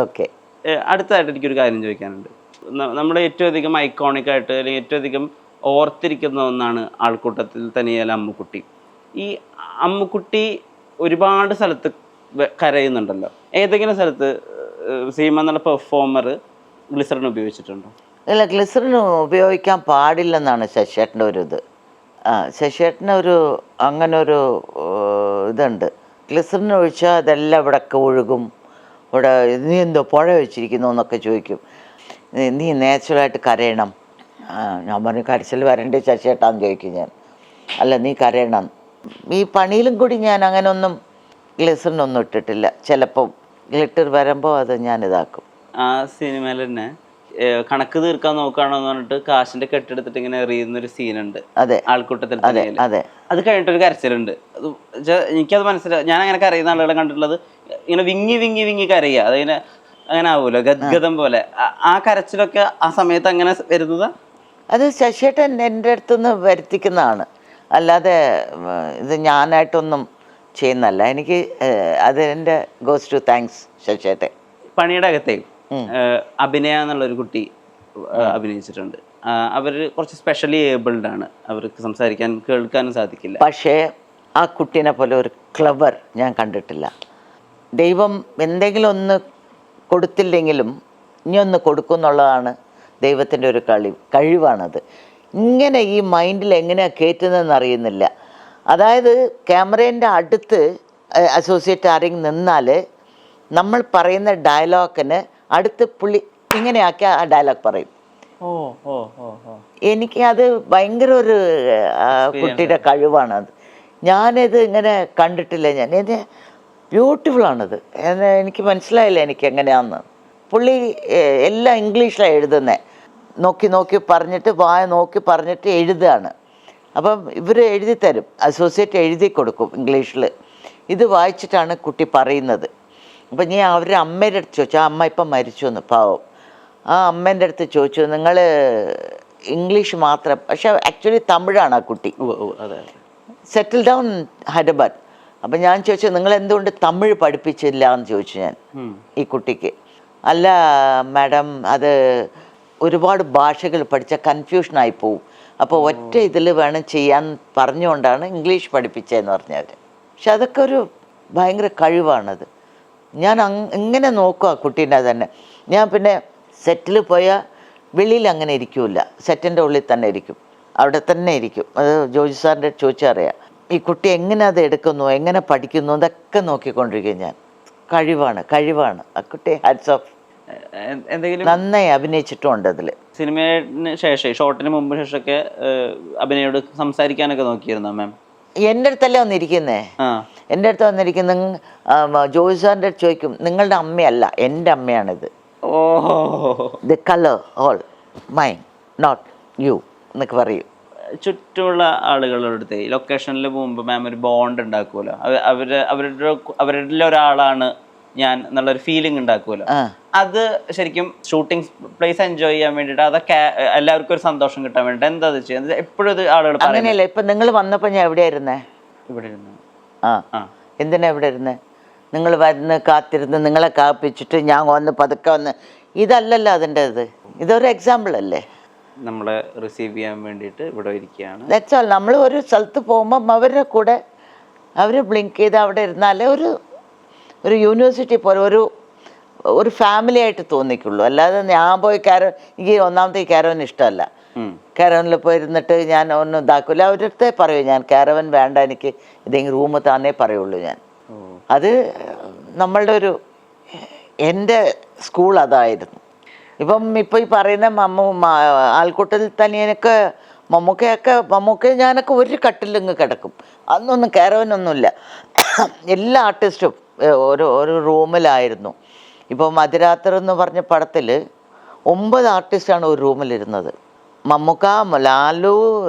Okay. അടുത്തതായിട്ട് എനിക്കൊരു കാര്യം ചോദിക്കാനുണ്ട്. നമ്മുടെ ഏറ്റവും അധികം ഐക്കോണിക് ആയിട്ട് അല്ലെങ്കിൽ ഏറ്റവും അധികം ഓർത്തിരിക്കുന്ന ഒന്നാണ് ആൾക്കൂട്ടത്തിൽ തന്നെയല്ല അമ്മുക്കുട്ടി. ഈ അമ്മുക്കുട്ടി ഒരുപാട് സ്ഥലത്ത് കരയുന്നുണ്ടല്ലോ. ഏതെങ്കിലും സ്ഥലത്ത് സീമ എന്നുള്ള പെർഫോമർ ഗ്ലിസറിൻ ഉപയോഗിച്ചിട്ടുണ്ടോ? ഇല്ല, ഗ്ലിസറിൻ ഉപയോഗിക്കാൻ പാടില്ലെന്നാണ് ശശിയേട്ടൻ്റെ ഒരു ഇത്. ശശിയേട്ടന് അങ്ങനെ ഒരു ഇതുണ്ട്. ഗ്ലിസറിൻ ഒഴിച്ചാൽ അതെല്ലാം ഇവിടെയൊക്കെ ഒഴുകും. ഇവിടെ നീ എന്തോ പുഴ വെച്ചിരിക്കുന്നു എന്നൊക്കെ ചോദിക്കും. നീ നാച്ചുറലായിട്ട് കരയണം. ഞാൻ പറഞ്ഞു കരച്ചിൽ വരണ്ടേ ശശിയേട്ടാന്ന് ചോദിക്കും ഞാൻ. അല്ല, നീ കരയണം. ഈ പണിയിലും കൂടി ഞാൻ അങ്ങനെ ഒന്നും ഗ്ലിസറിനൊന്നും ഇട്ടിട്ടില്ല. ചിലപ്പം ഗ്ലിറ്റർ വരുമ്പോൾ അത് ഞാൻ ഇതാക്കും. ആ സിനിമയിൽ തന്നെ കണക്ക് തീർക്കാൻ നോക്കുകയാണെന്ന് പറഞ്ഞിട്ട് കാശിന്റെ കെട്ടെടുത്തിട്ട് ഇങ്ങനെ എറിയുന്നൊരു സീനുണ്ട്. അതെ, ആൾക്കൂട്ടത്തിൽ. അതെ. അത് കഴിഞ്ഞിട്ടൊരു കരച്ചിലുണ്ട്. എനിക്കത് മനസ്സിലായി. ഞാൻ അങ്ങനെ കരയുന്ന ആളുകളെ കണ്ടിട്ടുള്ളത് ഇങ്ങനെ വിങ്ങി വിങ്ങി വിങ്ങി കരയുക. അതിങ്ങനെ അങ്ങനെ ആവുമല്ലോ, ഗദ്ഗതം പോലെ. ആ കരച്ചിലൊക്കെ ആ സമയത്ത് അങ്ങനെ വരുന്നതാ? അത് ശശിയേട്ടൻ എൻ്റെ അടുത്തുനിന്ന് വരുത്തിക്കുന്നതാണ്, അല്ലാതെ ഇത് ഞാനായിട്ടൊന്നും ചെയ്യുന്നല്ല. എനിക്ക് അത് എൻ്റെ ഗോസ് ടു താങ്ക്സ് ശശിയേട്ടൻ. പണിയുടെ അകത്തെ അഭിനയ എന്നുള്ളൊരു കുട്ടി അഭിനയിച്ചിട്ടുണ്ട്. അവർ കുറച്ച് സ്പെഷ്യലി ഏബിൾഡ് ആണ്, അവർക്ക് സംസാരിക്കാനും കേൾക്കാനും സാധിക്കില്ല. പക്ഷേ ആ കുട്ടീനെ പോലെ ഒരു ക്ലവർ ഞാൻ കണ്ടിട്ടില്ല. ദൈവം എന്തെങ്കിലും ഒന്ന് കൊടുത്തില്ലെങ്കിലും ഇനി ഒന്ന് കൊടുക്കും എന്നുള്ളതാണ് ദൈവത്തിൻ്റെ ഒരു കഴിവാണത്. ഇങ്ങനെ ഈ മൈൻഡിൽ എങ്ങനെയാണ് കയറ്റുന്നതെന്ന് അറിയുന്നില്ല. അതായത് ക്യാമറേൻ്റെ അടുത്ത് അസോസിയേറ്റ് ആരെങ്കിലും നിന്നാൽ നമ്മൾ പറയുന്ന ഡയലോഗിന് അടുത്ത് പുള്ളി ഇങ്ങനെയാക്കി ആ ഡയലോഗ് പറയും. എനിക്ക് അത് ഭയങ്കര ഒരു കുട്ടിയുടെ കഴിവാണത്. ഞാനിത് ഇങ്ങനെ കണ്ടിട്ടില്ല. ഇത് ബ്യൂട്ടിഫുള്ളാണത്. എനിക്ക് മനസ്സിലായില്ല എനിക്ക് എങ്ങനെയാണെന്ന്. പുള്ളി എല്ലാം ഇംഗ്ലീഷിലാണ് എഴുതുന്നത്. നോക്കി നോക്കി പറഞ്ഞിട്ട് വായ നോക്കി പറഞ്ഞിട്ട് എഴുതുകയാണ്. അപ്പം ഇവർ എഴുതി തരും, അസോസിയേറ്റ് എഴുതി കൊടുക്കും ഇംഗ്ലീഷിൽ. ഇത് വായിച്ചിട്ടാണ് കുട്ടി പറയുന്നത്. അപ്പം ഞാൻ അവരുടെ അമ്മയുടെ അടുത്ത് ചോദിച്ചു. ആ അമ്മ ഇപ്പം മരിച്ചു എന്ന്, പാവം. ആ അമ്മേൻ്റെ അടുത്ത് ചോദിച്ചു, നിങ്ങൾ ഇംഗ്ലീഷ് മാത്രം, പക്ഷെ ആക്ച്വലി തമിഴാണ് ആ കുട്ടി. Settle down Hyderabad. അപ്പം ഞാൻ ചോദിച്ചു, നിങ്ങൾ എന്തുകൊണ്ട് തമിഴ് പഠിപ്പിച്ചില്ല എന്ന് ചോദിച്ചു ഞാൻ ഈ കുട്ടിക്ക്. അല്ല മാഡം, അത് ഒരുപാട് ഭാഷകൾ പഠിച്ച കൺഫ്യൂഷനായി പോവും, അപ്പോൾ ഒറ്റ ഇതിൽ വേണം ചെയ്യാൻ പറഞ്ഞുകൊണ്ടാണ് ഇംഗ്ലീഷ് പഠിപ്പിച്ചതെന്ന് പറഞ്ഞവർ. പക്ഷെ അതൊക്കെ ഒരു ഭയങ്കര കഴിവാണത്. ഞാൻ ഇങ്ങനെ നോക്കുക കുട്ടീൻ്റെ തന്നെ. ഞാൻ പിന്നെ സെറ്റിൽ പോയാൽ വെളിയിൽ അങ്ങനെ ഇരിക്കില്ല, സെറ്റിൻ്റെ ഉള്ളിൽ തന്നെ ഇരിക്കും, അവിടെ തന്നെ ഇരിക്കും. അത് ജോജി സാറിൻ്റെ ചോദിച്ചറിയാം. ഈ കുട്ടി എങ്ങനെ അത് എടുക്കുന്നു, എങ്ങനെ പഠിക്കുന്നു, ഇതൊക്കെ നോക്കിക്കൊണ്ടിരിക്കും ഞാൻ. കഴിവാണ് ആ കുട്ടി. Hats off. എന്തെങ്കിലും നന്നായി അഭിനയിച്ചിട്ടുണ്ട് അതിൽ. സിനിമയുടെ ശേഷം, ഷോട്ടിന് മുമ്പ് ശേഷമൊക്കെ അഭിനയോട് സംസാരിക്കാനൊക്കെ നോക്കിയിരുന്നോ മാം? എൻ്റെ അടുത്തല്ലേ വന്നിരിക്കുന്നേ. എൻ്റെ അടുത്ത് വന്നിരിക്കുന്ന ജോജി സാറിൻ്റെ അടുത്ത് ചോദിക്കും, നിങ്ങളുടെ അമ്മയല്ല, എൻ്റെ അമ്മയാണിത്. The colour all mine, not you എന്നൊക്കെ പറയും. ചുറ്റുമുള്ള ആളുകളുടെ അടുത്ത് ലൊക്കേഷനിൽ പോകുമ്പോൾ മാം ഒരു ബോണ്ട് ഉണ്ടാക്കുമല്ലോ, അവരുടെ ഒരാളാണ് ഞാൻ എന്നുള്ളൊരു ഫീലിംഗ് ഉണ്ടാക്കുമല്ലോ. അത് ശരിക്കും ഷൂട്ടിംഗ് പ്ലേസ് എൻജോയ് ചെയ്യാൻ വേണ്ടിയിട്ട്, അതൊക്കെ എല്ലാവർക്കും ഒരു സന്തോഷം കിട്ടാൻ വേണ്ടിയിട്ട് എന്താ അത് ചെയ്യുന്നത്? എപ്പോഴും ഇത് ആളുകൾ അങ്ങനെയല്ല. ഇപ്പം നിങ്ങൾ വന്നപ്പോൾ ഞാൻ എവിടെയായിരുന്നേ? ഇവിടെ ഇരുന്നു. എന്തിനാ ഇവിടെ ഇരുന്നേ? നിങ്ങൾ വന്ന് കാത്തിരുന്ന് നിങ്ങളെ കാപ്പിച്ചിട്ട് ഞാൻ വന്ന് പതുക്കെ വന്ന്, ഇതല്ലല്ലോ അതിൻ്റെ ഇത്. ഇതൊരു എക്സാമ്പിൾ അല്ലേ? നമ്മളെ റിസീവ് ചെയ്യാൻ വേണ്ടിയിട്ട് ഇവിടെ ഇരിക്കുകയാണ്. That's all. നമ്മൾ ഒരു സ്ഥലത്ത് പോകുമ്പം അവരുടെ കൂടെ അവർ ബ്ലിങ്ക് ചെയ്ത് അവിടെ ഇരുന്നാലേ ഒരു ഒരു യൂണിവേഴ്സിറ്റി പോലെ ഒരു ഫാമിലി ആയിട്ട് തോന്നിക്കുള്ളൂ. അല്ലാതെ ഞാൻ പോയി എനിക്ക് ഒന്നാമത്തെ കാരവൻ ഇഷ്ടമല്ല. കാരവനിൽ പോയി ഇരുന്നിട്ട് ഞാൻ ഒന്നും ഇതാക്കില്ല. അവരടുത്തേ പറയൂ, ഞാൻ കാരവൻ വേണ്ട, എനിക്ക് ഇതെങ്കിലും റൂം താന്നേ പറയുള്ളൂ ഞാൻ. അത് നമ്മളുടെ എൻ്റെ സ്കൂൾ അതായിരുന്നു. ഇപ്പം ഈ പറയുന്ന ആൾക്കൂട്ടത്തിൽ തനിയനൊക്കെ മമ്മൂക്ക ഞാനൊക്കെ ഒരു കട്ടിലിങ്ങ് കിടക്കും. അന്നൊന്നും കാരവനൊന്നുമില്ല. എല്ലാ ആർട്ടിസ്റ്റും ഒരു റൂമിലായിരുന്നു. ഇപ്പോൾ മധ്യരാത്രി എന്ന് പറഞ്ഞ പടത്തിൽ 9 ആർട്ടിസ്റ്റാണ് ഒരു റൂമിലിരുന്നത്. മമ്മൂക്ക,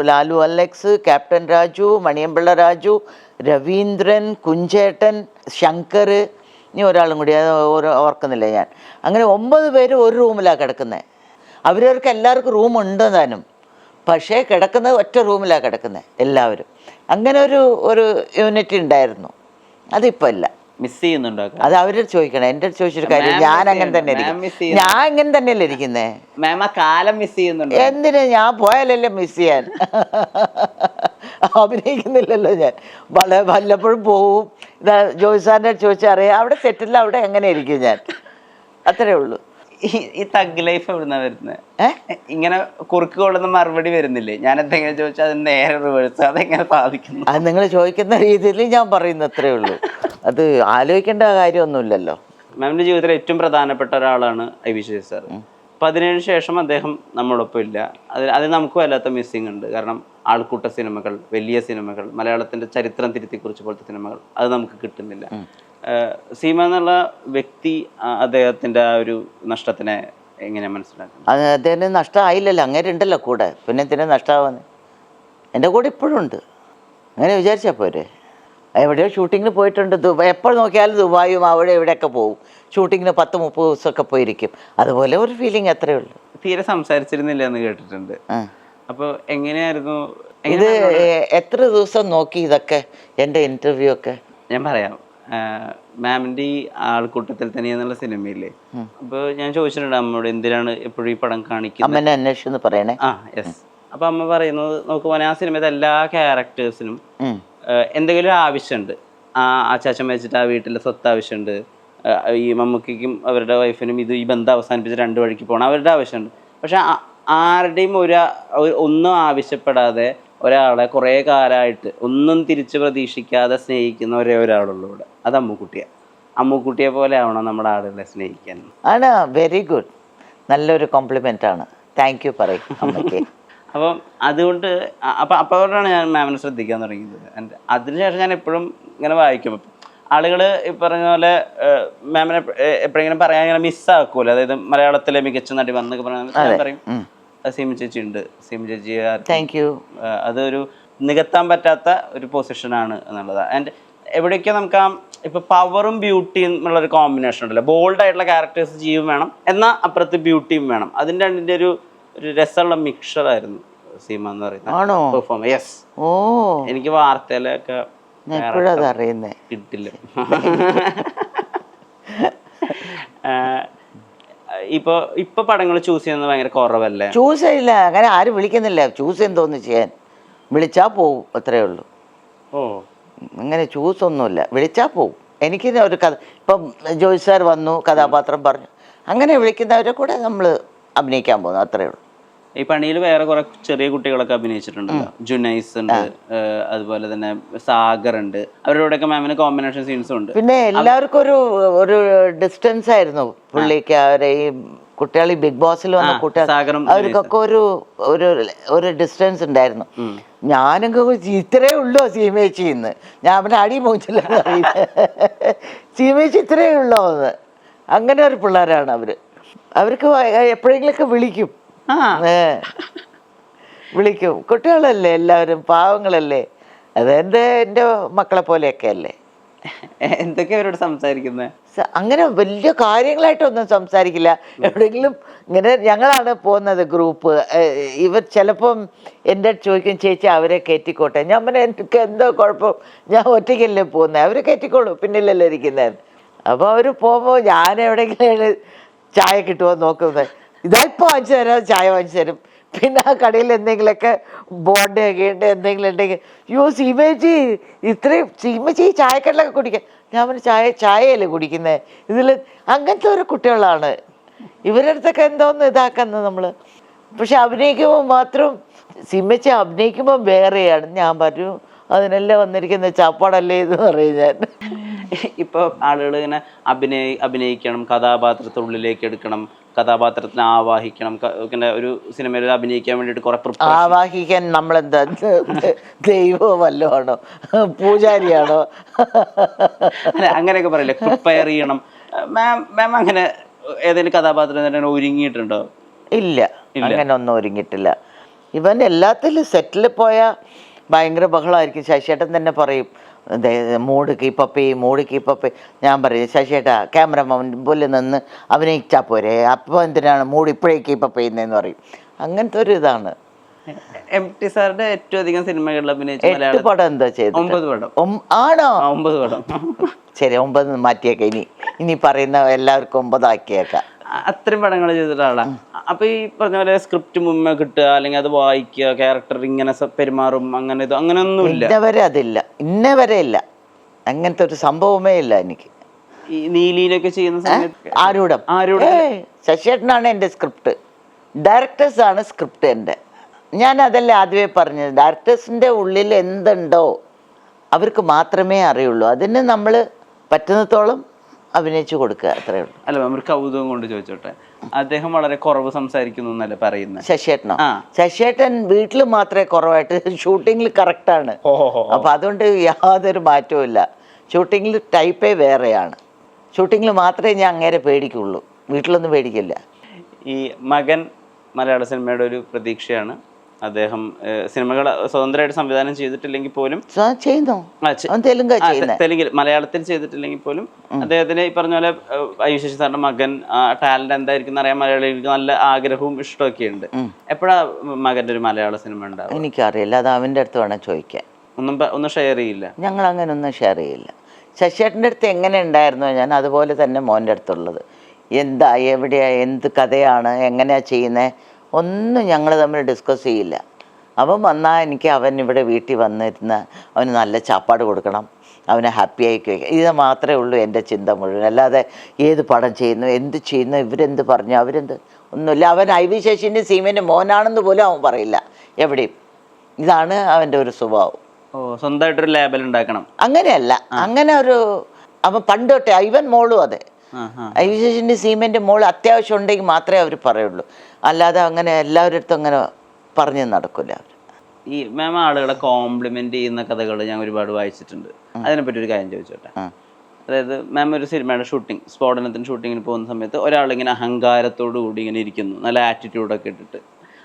ലാലു അലക്സ്, ക്യാപ്റ്റൻ രാജു, മണിയമ്പിള്ള രാജു, രവീന്ദ്രൻ, കുഞ്ചേട്ടൻ, ശങ്കർ, ഇനി ഒരാളും കൂടി ഓർക്കുന്നില്ല ഞാൻ. അങ്ങനെ 9 പേര് ഒരു റൂമിലാണ് കിടക്കുന്നത്. അവരവർക്ക് എല്ലാവർക്കും റൂമുണ്ട് താനും, പക്ഷേ കിടക്കുന്നത് ഒറ്റ റൂമിലാണ് കിടക്കുന്നത് എല്ലാവരും. അങ്ങനെ ഒരു യൂണിറ്റ് ഉണ്ടായിരുന്നു. അതിപ്പോൾ ഇല്ല. മിസ് ചെയ്യുന്നുണ്ടോ? അത് അവരോട് ചോദിക്കണം, എൻ്റെ അടുത്ത് ചോദിച്ചൊരു കാര്യം. ഞാൻ അങ്ങനെ തന്നെ ഞാൻ ഇങ്ങനെ തന്നെയല്ലേ ഇരിക്കുന്നേ. കാലം മിസ് ചെയ്യുന്നുണ്ട്. എന്തിനാ? ഞാൻ പോയാലല്ലേ മിസ് ചെയ്യാൻ. അഭിനയിക്കുന്നില്ലല്ലോ ഞാൻ. വല്ലപ്പോഴും പോവും. ജോയ് സാറിൻ്റെ അടുത്ത് ചോദിച്ചറിയാം, അവിടെ സെറ്റില്ല, അവിടെ എങ്ങനെ ഇരിക്കും ഞാൻ. അത്രേ ഉള്ളൂ. ഈ തഗ് ലൈഫ് എവിടുന്നാ വരുന്നത്? ഇങ്ങനെ കുറുക്ക് കൊള്ളുന്ന മറുപടി വരുന്നില്ലേ? ഞാൻ എന്തെങ്കിലും ചോദിച്ചാൽ അത് നേരെ റിവേഴ്സ്, അതെങ്ങനെ സാധിക്കുന്നു? അത് നിങ്ങൾ ചോദിക്കുന്ന രീതിയിൽ ഞാൻ പറയുന്നത് അത്രേ ഉള്ളൂ. അത് ആലോചിക്കേണ്ട കാര്യമൊന്നുമില്ലല്ലോ. മാമിൻ്റെ ജീവിതത്തിൽ ഏറ്റവും പ്രധാനപ്പെട്ട ഒരാളാണ് ഐ വി ശശി സാർ. അപ്പം അതിനുശേഷം അദ്ദേഹം നമ്മളൊപ്പം ഇല്ല. അത് നമുക്ക് വല്ലാത്ത മിസ്സിങ് ഉണ്ട്. കാരണം ആൾക്കൂട്ട സിനിമകൾ, വലിയ സിനിമകൾ, മലയാളത്തിൻ്റെ ചരിത്രം തിരുത്തിക്കുറിച്ച് പോലത്തെ സിനിമകൾ അത് നമുക്ക് കിട്ടുന്നില്ല. സീമ എന്നുള്ള വ്യക്തി അദ്ദേഹത്തിൻ്റെ ആ ഒരു നഷ്ടത്തിനെ എങ്ങനെ മനസ്സിലാക്കുന്നത്? അദ്ദേഹത്തിന് നഷ്ടമായില്ലല്ലോ, അങ്ങനെ ഉണ്ടല്ലോ കൂടെ, പിന്നെ എന്തിനാ നഷ്ടമാവുന്നത്? എൻ്റെ കൂടെ ഇപ്പോഴും ഉണ്ട്. അങ്ങനെ വിചാരിച്ചാൽ പോരെ. എവിടെയോ ഷൂട്ടിങ്ങിന് പോയിട്ടുണ്ട്. എപ്പോൾ നോക്കിയാലും ദുബായും അവിടെ ഇവിടെയൊക്കെ പോകും. ഷൂട്ടിങ്ങിന് 10-30 ദിവസമൊക്കെ പോയിരിക്കും. അതുപോലെ ഒരു ഫീലിംഗ് അത്രേ ഉള്ളൂ. തീരെ സംസാരിച്ചിരുന്നില്ല എന്ന് കേട്ടിട്ടുണ്ട്. അപ്പോൾ എങ്ങനെയായിരുന്നു ഇത്? എത്ര ദിവസം നോക്കി ഇതൊക്കെ എൻ്റെ ഇൻ്റർവ്യൂ ഒക്കെ? ഞാൻ പറയാം. മാമിൻ്റെ ഈ ആൾക്കൂട്ടത്തിൽ തന്നെ എന്നുള്ള സിനിമയില്ലേ, അപ്പോൾ ഞാൻ ചോദിച്ചിട്ടുണ്ട് അമ്മയോട്, എന്തിനാണ് എപ്പോഴും ഈ പടം കാണിക്കുന്നത്? അമ്മനെ അന്വേഷിച്ചെന്ന് പറയണേ. യെസ്. അപ്പോൾ അമ്മ പറയുന്നത്, നോക്കുമ്പോൾ ആ സിനിമയിലെ എല്ലാ ക്യാരക്ടേഴ്സിനും എന്തെങ്കിലും ഒരു ആവശ്യമുണ്ട്. അച്ചാച്ചൻ വെച്ചിട്ട് ആ വീട്ടിലെ സ്വത്ത് ആവശ്യമുണ്ട്. ഈ മമ്മൂക്കും അവരുടെ വൈഫിനും ഈ ബന്ധം അവസാനിപ്പിച്ച് 2 വഴിക്ക് പോകണം, അവരുടെ ആവശ്യമുണ്ട്. പക്ഷെ ആരുടെയും ഒന്നും ആവശ്യപ്പെടാതെ ഒരാളെ കുറേ കാലമായിട്ട് ഒന്നും തിരിച്ച് പ്രതീക്ഷിക്കാതെ സ്നേഹിക്കുന്ന ഒരാളുള്ളൂ ഇവിടെ. അത് അമ്മുക്കുട്ടിയാണ്. അമ്മുക്കുട്ടിയെ പോലെ ആവണം നമ്മുടെ ആളുകളെ സ്നേഹിക്കാൻ. ആണ്. Very good. നല്ലൊരു കോംപ്ലിമെൻ്റ് ആണ്. താങ്ക് യു പറയും അമ്മയ്ക്ക്. അപ്പം അതുകൊണ്ട് അപ്പോഴാണ് ഞാൻ മാമിനെ ശ്രദ്ധിക്കാൻ തുടങ്ങിയത്. അതിനുശേഷം ഞാൻ എപ്പോഴും ഇങ്ങനെ വായിക്കും. ആളുകൾ ഈ പറഞ്ഞ പോലെ മാമിനെ എപ്പോഴെങ്കിലും പറയാൻ ഇങ്ങനെ മിസ്സാക്കൂല. അതായത് മലയാളത്തിലെ മികച്ച നടി വന്നൊക്കെ പറഞ്ഞാൽ പറയും സീമ ചേച്ചി ഉണ്ട്, സീമ ചേച്ചി താങ്ക് യു. അതൊരു നികത്താൻ പറ്റാത്ത ഒരു പൊസിഷനാണ് എന്നുള്ളതാണ്. ആൻഡ് എവിടെയൊക്കെ നമുക്ക് ഇപ്പൊ പവറും ബ്യൂട്ടിയും ഉള്ളൊരു കോമ്പിനേഷൻ ഉണ്ടല്ലോ. ബോൾഡ് ആയിട്ടുള്ള ക്യാരക്ടേഴ്സ് ജീവൻ വേണം, എന്നാൽ അപ്പുറത്ത് ബ്യൂട്ടിയും വേണം. അതിൻ്റെ രണ്ടിൻ്റെ ഒരു രസമുള്ള മിക്സർ ആയിരുന്നു സീമ എന്ന് പറയുന്നത് പെർഫോമൻസ്. യെസ്. എനിക്ക് വാർത്തയിലൊക്കെ കിട്ടില്ല. ഇപ്പൊ പടങ്ങൾ ചൂസ് ചെയ്യുന്നത് ഭയങ്കര കുറവല്ലേ? ചൂസ് ചെയ്യില്ല, അങ്ങനെ ആരും വിളിക്കുന്നില്ല. ചൂസ് എന്തോന്ന് ചെയ്യാൻ? വിളിച്ചാൽ പോവും, അത്രേ ഉള്ളൂ. അങ്ങനെ ചൂസ് ഒന്നുമില്ല, വിളിച്ചാൽ പോവും. എനിക്ക് ഒരു കഥ, ഇപ്പം ജോയ് സാർ വന്നു, കഥാപാത്രം പറഞ്ഞു, അങ്ങനെ വിളിക്കുന്നവരെ കൂടെ നമ്മൾ അഭിനയിക്കാൻ പോകുന്നു, അത്രേ ഉള്ളൂ. ഈ പണിയിൽ വേറെ കുറെ ചെറിയ കുട്ടികളൊക്കെ അഭിനയിച്ചിട്ടുണ്ടല്ലോ. ജുനൈസ് ഉണ്ട്, അതുപോലെ തന്നെ സാഗർ ഉണ്ട്. അവരോടൊക്കെ മാമിന് കോമ്പിനേഷൻ സീൻസും ഉണ്ട്. പിന്നെ എല്ലാവർക്കും ഒരു ഡിസ്റ്റൻസ് ആയിരുന്നു പുള്ളിക്ക്. അവരെ ഈ കുട്ടികൾ ഈ ബിഗ് ബോസിൽ വന്ന കുട്ടികൾ അവർക്കൊക്കെ ഒരു ഡിസ്റ്റൻസ് ഉണ്ടായിരുന്നു. ഞാനൊക്കെ ഇത്രേ ഉള്ളോ സീമേച്ചി എന്ന് ഞാൻ അവനെ അടി മോച്ചില്ല. സീമേച്ചി ഇത്രേ ഉള്ളോ എന്ന്. അങ്ങനെ ഒരു പിള്ളേരാണ് അവർക്ക് എപ്പോഴെങ്കിലൊക്കെ വിളിക്കും. വിളിക്കും. കുട്ടികളല്ലേ എല്ലാവരും, പാവങ്ങളല്ലേ. അത് എൻ്റെ മക്കളെ പോലെയൊക്കെ അല്ലേ. എന്തൊക്കെ അവരോട് സംസാരിക്കുന്നത്? അങ്ങനെ വലിയ കാര്യങ്ങളായിട്ടൊന്നും സംസാരിക്കില്ല. എവിടെയെങ്കിലും ഇങ്ങനെ ഞങ്ങളാണ് പോകുന്നത് ഗ്രൂപ്പ്. ഇവർ ചിലപ്പം എൻ്റെ ചോദിക്കും, ചേച്ചി അവരെ കയറ്റിക്കോട്ടെ. ഞാൻ പറഞ്ഞാൽ എനിക്ക് എന്തോ കുഴപ്പം, ഞാൻ ഒറ്റയ്ക്കല്ലേ പോകുന്നത്, അവർ കയറ്റിക്കോളൂ, പിന്നിലല്ലേ ഇരിക്കുന്നത്. അപ്പോൾ അവർ പോകുമ്പോൾ ഞാൻ എവിടെയെങ്കിലും ചായ കിട്ടുമോ നോക്കുന്നത്. ഇതായിപ്പോൾ വാങ്ങിച്ചു തരാം, ചായ വാങ്ങിച്ചു തരും. പിന്നെ ആ കടയിൽ എന്തെങ്കിലുമൊക്കെ ബോണ്ട് ഒക്കെ ഉണ്ട്, എന്തെങ്കിലും ഉണ്ടെങ്കിൽ, സീമേച്ചി ഇത്രയും സീമേച്ചി ചായക്കടലൊക്കെ കുടിക്കാം. ഞാൻ പറഞ്ഞു ചായയല്ലേ കുടിക്കുന്നത്, ഇതിൽ അങ്ങനത്തെ ഒരു കുട്ടികളാണ് ഇവരുടെ അടുത്തൊക്കെ എന്തോന്ന് ഇതാക്കുന്നത് നമ്മൾ. പക്ഷെ അഭിനയിക്കുമ്പോൾ മാത്രം സിമിച്ച് അഭിനയിക്കുമ്പോൾ വേറെയാണ്. ഞാൻ പറഞ്ഞു അതിനെല്ലാം വന്നിരിക്കുന്ന ചാപ്പാടല്ലേ എന്ന് പറയും ഞാൻ. ഇപ്പോൾ ആളുകൾ ഇങ്ങനെ അഭിനയിക്കണം, കഥാപാത്രത്തിനുള്ളിലേക്ക് എടുക്കണം, കഥാപാത്രത്തിനെ ആവാഹിക്കണം, ഇങ്ങനെ ഒരു സിനിമയിൽ അഭിനയിക്കാൻ വേണ്ടിയിട്ട് കുറെ ആവാഹിക്കാൻ നമ്മളെന്താ ദൈവമോ വല്ലതും ആണോ, പൂജാരിയാണോ? അല്ല അങ്ങനെയൊക്കെ പറയില്ലേ, പ്രിപ്പയർ ചെയ്യണം. മാം അങ്ങനെ ഏതെങ്കിലും കഥാപാത്രം ഒരുങ്ങിയിട്ടുണ്ടോ? ഇല്ല, അങ്ങനെ ഒന്നും ഒരുങ്ങിയിട്ടില്ല. ഇവൻ എല്ലാത്തിലും സെറ്റിൽ പോയാൽ ഭയങ്കര ബഹളമായിരിക്കും. ശശിയേട്ടൻ തന്നെ പറയും മൂഡ് കീപ്പപ്പ് ചെയ്യും, മൂഡ് കീപ്പപ്പ്. ഞാൻ പറയും ശശിയേട്ടാ ക്യാമറമാൻ പോലെ നിന്ന് അഭിനയിച്ചാൽ പോരെ, അപ്പോൾ എന്തിനാണ് മൂഡ് ഇപ്പോഴേ കീപ്പപ്പ് ചെയ്യുന്നതെന്ന് പറയും. അങ്ങനത്തെ ഒരു ഇതാണ്. MT സാറിന്റെ ഏറ്റവും അധികം സിനിമകളിൽ അഭിനയിച്ച 8 പടം എന്താ ചെയ്തത്? 9 പടം. ആണോ? 9 പടം. ശരി, 9 മാറ്റിയേക്കാം. ഇനി പറയുന്ന എല്ലാവർക്കും 9 ആക്കിയേക്കാം. അത്രയും പടങ്ങൾ ചെയ്തിട്ട് ആളാ. അപ്പൊ ഈ പറഞ്ഞ പോലെ സ്ക്രിപ്റ്റ് മുമ്പേ കിട്ടുക, അല്ലെങ്കിൽ അത് വായിക്കുക, ക്യാരക്ടർ ഇങ്ങനെ പെരുമാറും, അങ്ങനെ ഇത് അങ്ങനെയൊന്നുമില്ല. ഇന്നവരെ അതില്ല, ഇന്നവരെ ഇല്ല, അങ്ങനത്തെ ഒരു സംഭവമേ ഇല്ല എനിക്ക്. ഈ നീലീനൊക്കെ ചെയ്യുന്ന സമയത്ത് ആരൂഢം ശശിയേട്ടനാണ് എൻ്റെ സ്ക്രിപ്റ്റ്, ഡയറക്ടേഴ്സാണ് സ്ക്രിപ്റ്റ് എൻ്റെ. ഞാൻ അതല്ല ആദ്യമേ പറഞ്ഞത്, ഡയറക്ടേഴ്സിൻ്റെ ഉള്ളിൽ എന്തുണ്ടോ അവർക്ക് മാത്രമേ അറിയുള്ളൂ. അതിന് നമ്മൾ പറ്റുന്നിടത്തോളം അഭിനയിച്ചു കൊടുക്കുക, അത്രേ ഉള്ളൂ. അല്ല ഒരു കൗതുകം കൊണ്ട് ചോദിച്ചോട്ടെ, അദ്ദേഹം വളരെ കുറവ് സംസാരിക്കുന്നു എന്നല്ലേ പറയുന്നത്? ശശിയേട്ടനോ? ശശിയേട്ടൻ വീട്ടിൽ മാത്രമേ കുറവായിട്ട്, ഷൂട്ടിങ്ങിൽ കറക്റ്റാണ്. അപ്പം അതുകൊണ്ട് യാതൊരു മാറ്റവും ഇല്ല. ഷൂട്ടിങ്ങിൽ ടൈപ്പേ വേറെയാണ്. ഷൂട്ടിങ്ങിൽ മാത്രമേ ഞാൻ അങ്ങേരെ പേടിക്കുള്ളൂ, വീട്ടിലൊന്നും പേടിക്കില്ല. ഈ മകൻ മലയാള സിനിമയുടെ ഒരു പ്രതീക്ഷയാണ്. അദ്ദേഹം സിനിമകൾ സ്വതന്ത്രമായിട്ട് സംവിധാനം ചെയ്തിട്ടില്ലെങ്കിൽ പോലും തെലുങ്കിൽ മലയാളത്തിൽ ചെയ്തിട്ടില്ലെങ്കിൽ പോലും അദ്ദേഹത്തിന് ഈ പറഞ്ഞ പോലെ ശശി സാറിന്റെ മകൻ ടാലന്റ് എന്തായിരിക്കും അറിയാൻ മലയാളികൾക്ക് നല്ല ആഗ്രഹവും ഇഷ്ടമൊക്കെ ഉണ്ട്. എപ്പോഴാ മകന്റെ ഒരു മലയാള സിനിമ ഉണ്ടാവും? എനിക്കറിയില്ല, അത് അവൻ്റെ അടുത്ത് വേണം ചോദിക്കാൻ. ഒന്നും ഷെയർ ചെയ്യില്ല? ഞങ്ങൾ അങ്ങനെ ഒന്നും ഷെയർ ചെയ്യില്ല. ശശിയേട്ടൻ്റെ അടുത്ത് എങ്ങനെ ഉണ്ടായിരുന്നോ ഞാൻ അതുപോലെ തന്നെ മോൻ്റെ അടുത്തുള്ളത്. എന്താ, എവിടെയാ, എന്ത് കഥയാണ്, എങ്ങനെയാണ് ചെയ്യുന്നത്, ഒന്നും ഞങ്ങൾ തമ്മിൽ ഡിസ്കസ് ചെയ്യില്ല. അവൻ വന്നാൽ എനിക്ക് അവൻ ഇവിടെ വീട്ടിൽ വന്നിരുന്ന് അവന് നല്ല ചാപ്പാട് കൊടുക്കണം, അവനെ ഹാപ്പി ആക്കി വയ്ക്കുക, ഇത് മാത്രമേ ഉള്ളൂ എൻ്റെ ചിന്ത മുഴുവൻ. അല്ലാതെ ഏത് പടം ചെയ്യുന്നു, എന്ത് ചെയ്യുന്നു, ഇവരെന്ത് പറഞ്ഞു, അവരെന്ത് ഒന്നുമില്ല. അവൻ IV ശശിൻ്റെ സീമേൻ്റെ മോനാണെന്ന് പോലും അവൻ പറയില്ല എവിടെയും. ഇതാണ് അവൻ്റെ ഒരു സ്വഭാവം. സ്വന്തമായിട്ടൊരു ലേബൽ ഉണ്ടാക്കണം അങ്ങനെയല്ല, അങ്ങനെ ഒരു അവൻ പണ്ട് തൊട്ടേ ഇവൻ മോളും അതെ. IV ശശിൻ്റെ സീമേൻ്റെ മോൾ അത്യാവശ്യം ഉണ്ടെങ്കിൽ മാത്രമേ അവർ പറയുള്ളൂ, അല്ലാതെ അങ്ങനെ എല്ലാവരുടെ അടുത്തും അങ്ങനെ പറഞ്ഞു നടക്കില്ല അവർ. ഈ മാം ആളുകളെ കോംപ്ലിമെന്റ് ചെയ്യുന്ന കഥകൾ ഞാൻ ഒരുപാട് വായിച്ചിട്ടുണ്ട്. അതിനെപ്പറ്റി ഒരു കാര്യം ചോദിച്ചോട്ടെ. അതായത് മാം ഒരു സിനിമയുടെ സ്ഫോടനത്തിന് ഷൂട്ടിങ്ങിന് പോകുന്ന സമയത്ത് ഒരാളിങ്ങനെ അഹങ്കാരത്തോടു കൂടി ഇങ്ങനെ ഇരിക്കുന്നു, നല്ല ആറ്റിറ്റ്യൂഡൊക്കെ ഇട്ടിട്ട്.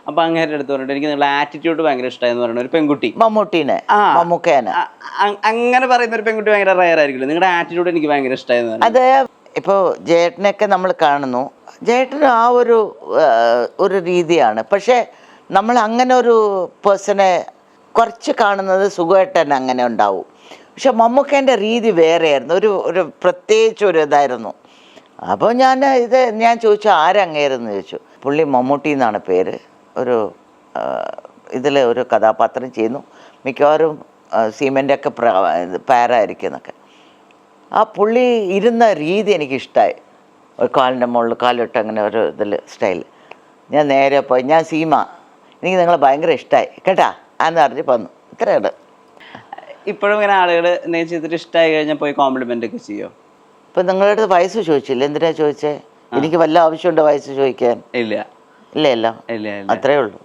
അപ്പൊ അങ്ങനെ അടുത്ത് പറഞ്ഞിട്ട് എനിക്ക് നിങ്ങളുടെ ആറ്റിറ്റ്യൂഡ് ഭയങ്കര ഇഷ്ടമായെന്ന് പറയുന്ന ഒരു പെൺകുട്ടി, അങ്ങനെ പറയുന്ന ഒരു പെൺകുട്ടി ഭയങ്കര റയർ ആയിരിക്കില്ല. നിങ്ങളുടെ ആറ്റിറ്റ്യൂഡ് എനിക്ക് ഭയങ്കര ഇഷ്ടമായെന്ന്. അത് ഇപ്പോൾ ജേട്ടനൊക്കെ നമ്മൾ കാണുന്നു, ജേട്ടന് ആ ഒരു രീതിയാണ്. പക്ഷേ നമ്മൾ അങ്ങനെ ഒരു പേഴ്സണെ കുറച്ച് കാണുന്നത് സുഖമായിട്ടന്നെ അങ്ങനെ ഉണ്ടാവും. പക്ഷെ മമ്മൂക്കേൻ്റെ രീതി വേറെയായിരുന്നു, ഒരു പ്രത്യേകിച്ച് ഒരു ഇതായിരുന്നു. അപ്പോൾ ഞാൻ ചോദിച്ചു ആരങ്ങേരെന്ന് ചോദിച്ചു. പുള്ളി മമ്മൂട്ടി എന്നാണ് പേര്, ഒരു ഇതിൽ ഒരു കഥാപാത്രം ചെയ്യുന്നു, മിക്കവാറും സീമൻ്റെ ഒക്കെ പാരായിരിക്കും എന്നൊക്കെ. ആ പുള്ളി ഇരുന്ന രീതി എനിക്കിഷ്ടമായി. ഒരു കാലിൻ്റെ മുകളിൽ കാലിട്ട് അങ്ങനെ ഒരു ഇതിൽ സ്റ്റൈൽ. ഞാൻ നേരെ പോയി, ഞാൻ സീമ, എനിക്ക് നിങ്ങളെ ഭയങ്കര ഇഷ്ടമായി കേട്ടാ എന്ന് പറഞ്ഞ് വന്നു. ഇത്രയാണ്. ഇപ്പോഴും ഇങ്ങനെ ആളുകൾ എന്തെങ്കിലും ചെയ്തിട്ട് ഇഷ്ടമായി കഴിഞ്ഞാൽ പോയി കോംപ്ലിമെൻ്റ് ഒക്കെ ചെയ്യുമോ? ഇപ്പം നിങ്ങളുടെ അടുത്ത് വയസ്സ് ചോദിച്ചില്ല, എന്തിനാ ചോദിച്ചേ? എനിക്ക് വല്ല ആവശ്യമുണ്ടോ വയസ്സ് ചോദിക്കാൻ? ഇല്ല ഇല്ല, അത്രേ ഉള്ളൂ.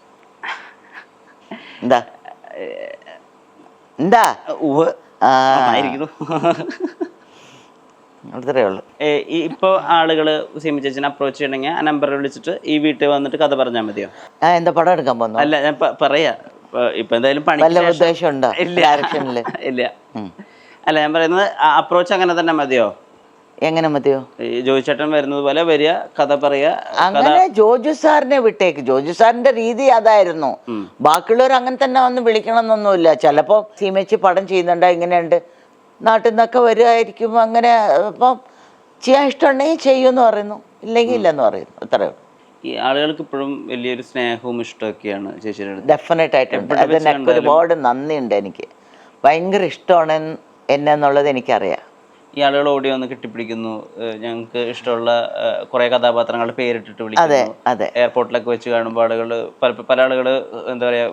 എന്താ അത്രേ ഉള്ളൂ. ഇപ്പൊ ആളുകള് സീമ ചേച്ചിനെ അപ്രോച്ച് ചെയ്യണമെങ്കിൽ ആ നമ്പറിൽ വിളിച്ചിട്ട് ഈ വീട്ടിൽ വന്നിട്ട് കഥ പറഞ്ഞാൽ മതിയോ? എന്താ പടം എടുക്കാൻ പോകുന്നു? അല്ല ഞാൻ പറയാ, ഇപ്പൊ എന്തായാലും പണി ഉദ്ദേശം ഉണ്ടോ? ഇല്ല. അല്ല ഞാൻ പറയുന്നത് അപ്രോച്ച് അങ്ങനെ തന്നെ മതിയോ? എങ്ങനെ മതിയോ? ജോജു ചേട്ടൻ വരുന്നത് പോലെ വരിക, കഥ പറയുക. അങ്ങനെ ജോജു സാറിനെ വിട്ടേക്ക്, ജോജു സാറിന്റെ രീതി അതായിരുന്നു. ബാക്കിയുള്ളവർ അങ്ങനെ തന്നെ വന്ന് വിളിക്കണം എന്നൊന്നുമില്ല. ചിലപ്പോൾ സീമേച്ചി പടം ചെയ്യുന്നുണ്ട്, ഇങ്ങനെയുണ്ട്, നാട്ടിൽ നിന്നൊക്കെ വരുമായിരിക്കും. അങ്ങനെ ഇപ്പം ചെയ്യാൻ ഇഷ്ടമുണ്ടെങ്കിൽ ചെയ്യുമെന്ന് പറയുന്നു, ഇല്ലെങ്കിൽ ഇല്ലെന്ന് പറയുന്നു, അത്രേ ഉള്ളൂ. ഈ ആളുകൾക്ക് ഇപ്പോഴും വലിയൊരു സ്നേഹവും ഇഷ്ടമൊക്കെയാണ് ചേച്ചിയുടെ. ഡെഫിനറ്റ് ആയിട്ടുണ്ട്. അതിനൊക്കെ ഒരുപാട് നന്ദിയുണ്ട്. എനിക്ക് ഭയങ്കര ഇഷ്ടമാണ് എന്നുള്ളത് എനിക്കറിയാം. ഈ ആളുകൾ ഓടി വന്ന് കെട്ടിപ്പിടിക്കുന്നു, ഞങ്ങൾക്ക് ഇഷ്ടമുള്ള കുറേ കഥാപാത്രങ്ങളുടെ പേരിട്ടിട്ട് വിളിക്കുന്നു. എയർപോർട്ടിലൊക്കെ വെച്ച് കാണുമ്പോൾ ആളുകൾ പല ആളുകൾ എന്താ പറയാ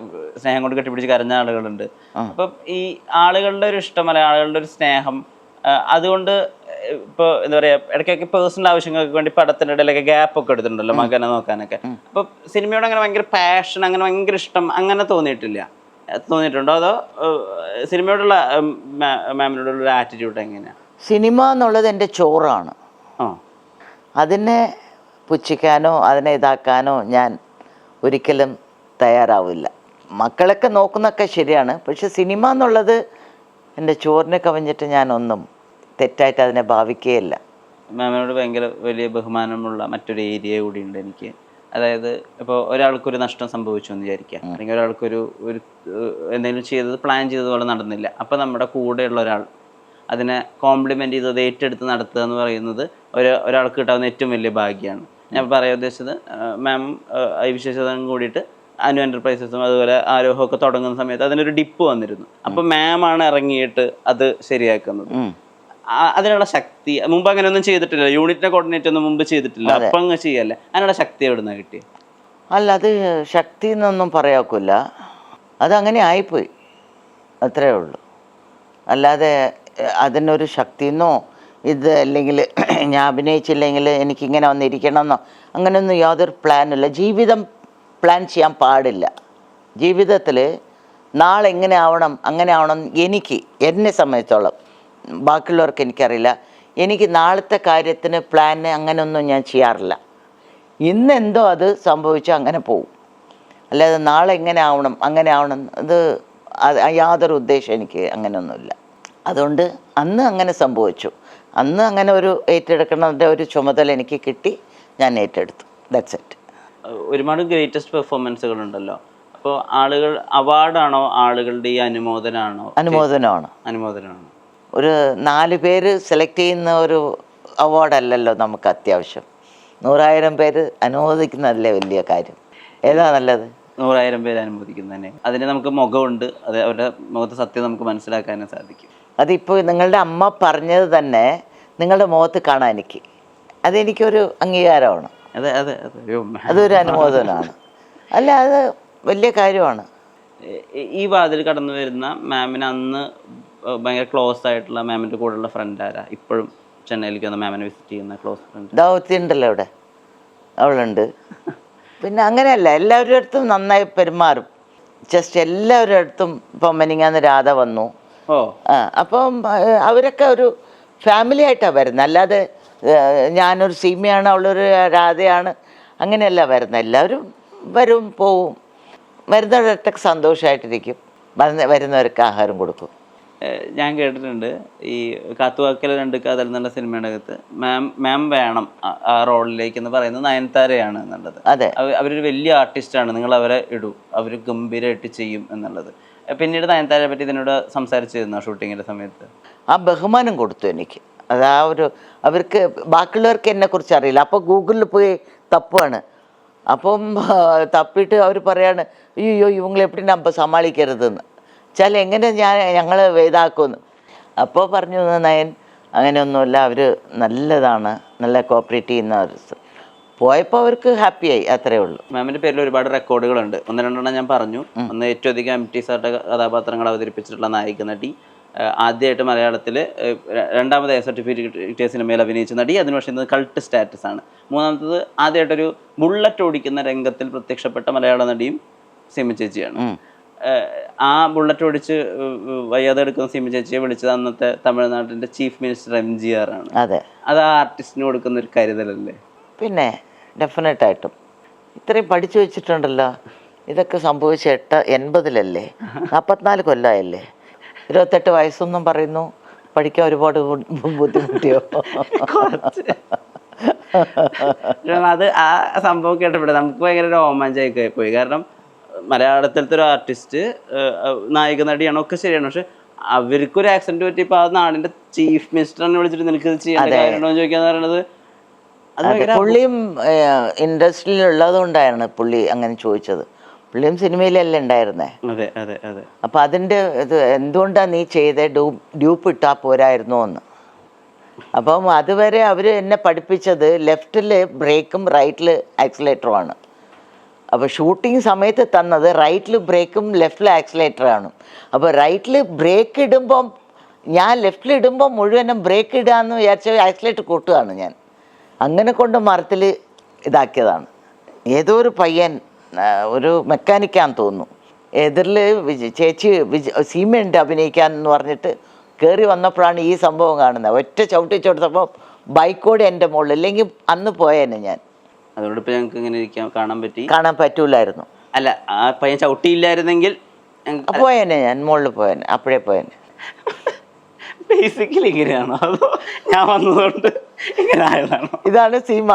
സ്നേഹം കൊണ്ട് കെട്ടിപ്പിടിച്ച് കരഞ്ഞ ആളുകളുണ്ട്. അപ്പം ഈ ആളുകളുടെ ഒരു ഇഷ്ടം അല്ലെ ആളുകളുടെ ഒരു സ്നേഹം, അതുകൊണ്ട് ഇപ്പോൾ എന്താ പറയാ ഇടയ്ക്കൊക്കെ പേഴ്സണൽ ആവശ്യങ്ങൾക്ക് വേണ്ടി പടത്തിൻ്റെ ഇടയിലൊക്കെ ഗ്യാപ്പ് ഒക്കെ എടുത്തിട്ടുണ്ടല്ലോ മകനെ നോക്കാനൊക്കെ. അപ്പൊ സിനിമയോട് അങ്ങനെ ഭയങ്കര പാഷൻ, അങ്ങനെ ഭയങ്കര ഇഷ്ടം അങ്ങനെ തോന്നിയിട്ടുണ്ടോ? അതോ സിനിമയോടുള്ള മാമിനോടുള്ള ഒരു ആറ്റിറ്റ്യൂഡ് എങ്ങനെയാണ്? സിനിമ എന്നുള്ളത് എൻ്റെ ചോറാണ്. അതിനെ പുച്ഛിക്കാനോ അതിനെ ഇതാക്കാനോ ഞാൻ ഒരിക്കലും തയ്യാറാവില്ല. മക്കളൊക്കെ നോക്കുന്നൊക്കെ ശരിയാണ്, പക്ഷെ സിനിമ എന്നുള്ളത് എൻ്റെ ചോറിനെ കവിഞ്ഞിട്ട് ഞാനൊന്നും തെറ്റായിട്ട് അതിനെ ഭാവിക്കുകയില്ല. മാമിനോട് ഭയങ്കര വലിയ ബഹുമാനമുള്ള മറ്റൊരു ഏരിയ കൂടിയുണ്ട് എനിക്ക്. അതായത് ഇപ്പോൾ ഒരാൾക്കൊരു നഷ്ടം സംഭവിച്ചു എന്ന് വിചാരിക്കുക, അല്ലെങ്കിൽ ഒരാൾക്കൊരു എന്തെങ്കിലും ചെയ്തത് പ്ലാൻ ചെയ്തതുപോലെ നടന്നില്ല. അപ്പോൾ നമ്മുടെ കൂടെയുള്ള ഒരാൾ അതിനെ കോംപ്ലിമെൻ്റ് ചെയ്തത് ഏറ്റെടുത്ത് നടത്തുക എന്ന് പറയുന്നത് ഒരാൾക്ക് കിട്ടാവുന്ന ഏറ്റവും വലിയ ഭാഗ്യമാണ്. ഞാൻ പറയാൻ ഉദ്ദേശിച്ചത്, മാം ഈ വിശേഷതയും കൂടിയിട്ട് അനു എൻ്റർപ്രൈസസും അതുപോലെ ആരോഹമൊക്കെ തുടങ്ങുന്ന സമയത്ത് അതിനൊരു ഡിപ്പ് വന്നിരുന്നു. അപ്പോൾ മാമാണ് ഇറങ്ങിയിട്ട് അത് ശരിയാക്കുന്നത്. അതിനുള്ള ശക്തി മുമ്പ് അങ്ങനെയൊന്നും ചെയ്തിട്ടില്ല, യൂണിറ്റിനെ കോർഡിനേറ്റ് ഒന്നും മുമ്പ് ചെയ്തിട്ടില്ല, അപ്പം അങ്ങ് ചെയ്യല്ലേ, അതിനുള്ള ശക്തി എവിടെ നിന്നാണ് കിട്ടിയത്? അല്ല, അത് ശക്തി എന്നൊന്നും പറയാക്കില്ല, അതങ്ങനെ ആയിപ്പോയി, അത്രേ ഉള്ളൂ. അല്ലാതെ അതിനൊരു ശക്തിയെന്നോ ഇത് അല്ലെങ്കിൽ ഞാൻ അഭിനയിച്ചില്ലെങ്കിൽ എനിക്കിങ്ങനെ വന്നിരിക്കണമെന്നോ അങ്ങനെയൊന്നും യാതൊരു പ്ലാനില്ല. ജീവിതം പ്ലാൻ ചെയ്യാൻ പാടില്ല. ജീവിതത്തിൽ നാളെ എങ്ങനെ ആവണം അങ്ങനെ ആവണം എനിക്ക് എന്നെ സംബന്ധിച്ചോളം, ബാക്കിയുള്ളവർക്ക് എനിക്കറിയില്ല. എനിക്ക് നാളത്തെ കാര്യത്തിന് പ്ലാന് അങ്ങനെയൊന്നും ഞാൻ ചെയ്യാറില്ല. ഇന്നെന്തോ അത് സംഭവിച്ചാൽ അങ്ങനെ പോവും. അല്ലാതെ നാളെ എങ്ങനെ ആവണം അങ്ങനെ ആവണം അത് യാതൊരു ഉദ്ദേശം എനിക്ക് അങ്ങനെയൊന്നുമില്ല. അതുകൊണ്ട് അന്ന് അങ്ങനെ സംഭവിച്ചു, അന്ന് അങ്ങനെ ഒരു ഏറ്റെടുക്കണതിൻ്റെ ഒരു ചുമതല എനിക്ക് കിട്ടി, ഞാൻ ഏറ്റെടുത്തു. That's it. ഒരുപാട് ഗ്രേറ്റസ്റ്റ് പെർഫോമൻസുകളുണ്ടല്ലോ. അപ്പോൾ ആളുകൾ അവാർഡാണോ ആളുകളുടെ ഈ അനുമോദനമാണോ? അനുമോദനമാണ്. ഒരു 4 പേര് സെലക്ട് ചെയ്യുന്ന ഒരു അവാർഡല്ലല്ലോ നമുക്ക് അത്യാവശ്യം. 100,000 പേര് അനുമോദിക്കുന്നതല്ലേ വലിയ കാര്യം. ഏതാ നല്ലത്? 100,000 പേര് അനുമോദിക്കുന്നതന്നെ. അതിന് നമുക്ക് മുഖമുണ്ട്, അത് അവരുടെ മുഖത്ത് സത്യം നമുക്ക് മനസ്സിലാക്കാനും സാധിക്കും. അതിപ്പോൾ നിങ്ങളുടെ അമ്മ പറഞ്ഞത് തന്നെ നിങ്ങളുടെ മുഖത്ത് കാണാൻ എനിക്ക്, അതെനിക്കൊരു അംഗീകാരമാണ്. അതെ അതെ അതെ, അതൊരു അനുമോദനമാണ്. അല്ല, അത് വലിയ കാര്യമാണ്. ഈ വാതിൽ കടന്നു വരുന്ന മാമിന് അന്ന് ഭയങ്കര ക്ലോസ് ആയിട്ടുള്ള മാമിൻ്റെ കൂടെയുള്ള ഫ്രണ്ട് ആരാ? ഇപ്പോഴും ചെന്നൈയിലേക്ക് വന്ന മാമിനെ വിസിറ്റ് ചെയ്യുന്ന ക്ലോസ് ഫ്രണ്ട് ദൗത്യ ഉണ്ടല്ലോ അവിടെ, അവളുണ്ട്. പിന്നെ അങ്ങനെയല്ല, എല്ലാവരുടെ അടുത്തും നന്നായി പെരുമാറും. ജസ്റ്റ് എല്ലാവരുടെ അടുത്തും. ഇപ്പം മെനിങ്ങാന്ന് രാധ വന്നു. അപ്പം അവരൊക്കെ ഒരു ഫാമിലി ആയിട്ടാണ് വരുന്നത്. അല്ലാതെ ഞാനൊരു സീമയാണ് അവളൊരു രാധയാണ് അങ്ങനെയല്ല വരുന്നത്. എല്ലാവരും വരും പോവും. വരുന്നവരൊക്കെ സന്തോഷമായിട്ടിരിക്കും, വരുന്നവർക്ക് ആഹാരം കൊടുക്കും. ഞാൻ കേട്ടിട്ടുണ്ട് ഈ കാത്തുവാക്കൽ 2 കാതൽ എന്നുള്ള സിനിമയുടെ അകത്ത് മാം വേണം ആ റോളിലേക്ക് എന്ന് പറയുന്നത് നയൻതാരയാണ് എന്നുള്ളത്. അതെ, അവരൊരു വലിയ ആർട്ടിസ്റ്റാണ്, നിങ്ങൾ അവരെ ഇടൂ, അവർ ഗംഭീരമായിട്ട് ചെയ്യും എന്നുള്ളത്. പിന്നീട് നയൻതാരയെ പറ്റി ഇതിനോട് സംസാരിച്ചിരുന്നു ഷൂട്ടിങ്ങിൻ്റെ സമയത്ത്? ആ ബഹുമാനം കൊടുത്തു എനിക്ക്. അത് ആ ഒരു അവർക്ക് ബാക്കിയുള്ളവർക്ക് എന്നെക്കുറിച്ച് അറിയില്ല. അപ്പോൾ ഗൂഗിളിൽ പോയി തപ്പാണ്. അപ്പം തപ്പിയിട്ട് അവർ പറയാണ്, അയ്യോ ഇവങ്ങളെ എപ്പടി നമ്മൾ സമാളിക്കരുതെന്ന് വെച്ചാൽ എങ്ങനെ ഞങ്ങൾ ഇതാക്കുമെന്ന്. അപ്പോൾ പറഞ്ഞു, നയൻ അങ്ങനെയൊന്നുമില്ല, അവർ നല്ലതാണ്, നല്ല കോപ്പറേറ്റ് ചെയ്യുന്നവർ. പോയപ്പോൾ അവർക്ക് ഹാപ്പിയായി, അത്രയേ ഉള്ളൂ. മാമിൻ്റെ പേരിൽ ഒരുപാട് റെക്കോർഡുകളുണ്ട്. 1-2 ഞാൻ പറഞ്ഞു. ഒന്ന്, ഏറ്റവും അധികം MT സാറിൻ്റെ കഥാപാത്രങ്ങൾ അവതരിപ്പിച്ചിട്ടുള്ള നായിക നടി, ആദ്യമായിട്ട് മലയാളത്തിൽ 2ാമത് സർട്ടിഫിക്കറ്റ് സിനിമയിൽ അഭിനയിച്ച നടി, അതിന് പക്ഷേ ഇന്ന് കൾട്ട് സ്റ്റാറ്റസ് ആണ്. 3ാമത്തത്, ആദ്യമായിട്ടൊരു ബുള്ളറ്റ് ഓടിക്കുന്ന രംഗത്തിൽ പ്രത്യക്ഷപ്പെട്ട മലയാള നടിയും സിമി ചേച്ചിയാണ്. ആ ബുള്ളറ്റ് ഓടിച്ച് വയ്യാതെ എടുക്കുന്ന സിമി ചേച്ചിയെ വിളിച്ചത് അന്നത്തെ തമിഴ്നാട്ടിൻ്റെ ചീഫ് മിനിസ്റ്റർ MGR ആണ്. അതെ, അത് ആ ആർട്ടിസ്റ്റിന് കൊടുക്കുന്ന ഒരു കരുതലല്ലേ? പിന്നെ ഡെഫിനറ്റായിട്ടും ഇത്രയും പഠിച്ചു വെച്ചിട്ടുണ്ടല്ലോ. ഇതൊക്കെ സംഭവിച്ച 80-ലല്ലേ, 44 കൊല്ലമായല്ലേ. 28 വയസ്സൊന്നും പറയുന്നു, പഠിക്കാൻ ഒരുപാട് ബുദ്ധിമുട്ടിയോ? അത് ആ സംഭവം കേട്ടപ്പോഴേ നമുക്ക് ഭയങ്കര രോമാഞ്ചമായി പോയി. കാരണം മലയാളത്തിലത്തെ ഒരു ആർട്ടിസ്റ്റ് നായിക നടിയാണ്, ഒക്കെ ശരിയാണ്, പക്ഷെ അവർക്കൊരു ആക്സിഡന്റ് പറ്റിയപ്പോൾ ആ നാടിന്റെ ചീഫ് മിനിസ്റ്ററിനെ വിളിച്ചിട്ട് നിനക്ക് ചെയ്യേണ്ട കാര്യമുണ്ടോ എന്ന് ചോദിക്കാന്ന് പറയുന്നത്. പുള്ളിയും ഇൻഡസ്ട്രിയിൽ ഉള്ളത് കൊണ്ടാണ് പുള്ളി അങ്ങനെ ചോദിച്ചത്. പുള്ളിയും സിനിമയിലല്ലേ ഉണ്ടായിരുന്നേ. അതെ അതെ അതെ. അപ്പൊ അതിന്റെ ഇത് എന്തുകൊണ്ടാ നീ ചെയ്തേ, ഡ്യൂപ്പ് ഇട്ടാ പോരായിരുന്നോ എന്ന്. അപ്പം അതുവരെ അവർ എന്നെ പഠിപ്പിച്ചത് ലെഫ്റ്റിൽ ബ്രേക്കും റൈറ്റിൽ ആക്സിലേറ്ററുമാണ്. അപ്പോൾ ഷൂട്ടിംഗ് സമയത്ത് തന്നത് റൈറ്റിൽ ബ്രേക്കും ലെഫ്റ്റിൽ ആക്സിലേറ്ററാണ്. അപ്പോൾ റൈറ്റിൽ ബ്രേക്ക് ഇടുമ്പം ഞാൻ ലെഫ്റ്റിൽ ഇടുമ്പോൾ മുഴുവനും ബ്രേക്ക് ഇടുകയെന്ന് വിചാരിച്ച ആക്സിലേറ്റർ കൂട്ടുകയാണ് ഞാൻ. അങ്ങനെ കൊണ്ട് മരത്തിൽ ഇതാക്കിയതാണ്. ഏതോ ഒരു പയ്യൻ, ഒരു മെക്കാനിക്കാന്ന് തോന്നുന്നു, എതിരിൽ ചേച്ചി സീമയുണ്ട് അഭിനയിക്കാൻ എന്ന് പറഞ്ഞിട്ട് കയറി വന്നപ്പോഴാണ് ഈ സംഭവം കാണുന്നത്. ഒറ്റ ചവിട്ടി കൊടുത്തപ്പോൾ ബൈക്കോടെ എൻ്റെ മുകളിൽ, ഇല്ലെങ്കിൽ അന്ന് പോയേനെ ഞാൻ. അതുകൊണ്ട് ഇപ്പൊ ഞങ്ങൾക്ക് ഇങ്ങനെ കാണാൻ പറ്റൂലായിരുന്നു. അല്ല, ആ പയ്യൻ ചവിട്ടിയില്ലായിരുന്നെങ്കിൽ പോയേനെ, ഞാൻ മുകളിൽ പോയേനെ, അപ്പോഴേ പോയേനെ. ബേസിക്കലി ഇങ്ങനെയാണോ അതോ ഞാൻ വന്നതുകൊണ്ട് ഇങ്ങനെ ആയതാണോ? ഇതാണ് സീമ.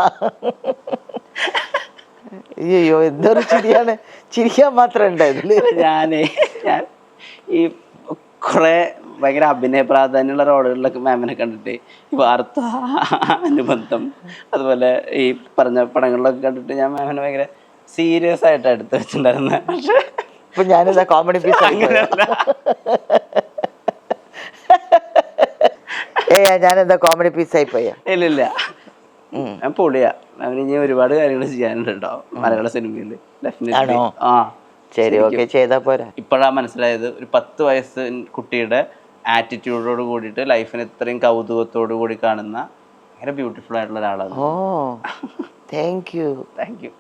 അയ്യോ എന്തൊരു ചിരിയാണ്, ചിരിക്കാൻ മാത്രമേ ഉണ്ടായിരുന്നില്ല. ഞാൻ ഈ കുറെ ഭയങ്കര അഭിനയ പ്രാധാന്യമുള്ള റോളുകളിലൊക്കെ മാമിനെ കണ്ടിട്ട് ഈ വാർത്ത, അനുബന്ധം, അതുപോലെ ഈ പറഞ്ഞ പടങ്ങളിലൊക്കെ കണ്ടിട്ട് ഞാൻ മാമിനെ ഭയങ്കര സീരിയസ് ആയിട്ട് എടുത്ത് വെച്ചിട്ടുണ്ടായിരുന്നത്. പക്ഷെ ഇപ്പൊ ഞാനിതാ കോമഡി പീസ്. ഞാനെന്താ കോമഡി പീസായി പോയ? ഇല്ല, ഞാൻ പൊളിയാ. മാമിന് ഇനി ഒരുപാട് കാര്യങ്ങൾ ചെയ്യാനുണ്ട് കേട്ടോ മലയാള സിനിമയിൽ. ആണോ? ആ ശരി, ഓക്കെ, ചെയ്താ പോരാ. ഇപ്പോഴാണ് മനസ്സിലായത്, ഒരു 10 വയസ്സ് കുട്ടിയുടെ ആറ്റിറ്റ്യൂഡോട് കൂടിയിട്ട് ലൈഫിന് ഇത്രയും കൗതുകത്തോടു കൂടി കാണുന്ന ഭയങ്കര ബ്യൂട്ടിഫുൾ ആയിട്ടുള്ള ഒരാളാണ്. ഓ, താങ്ക് യു. Thank you.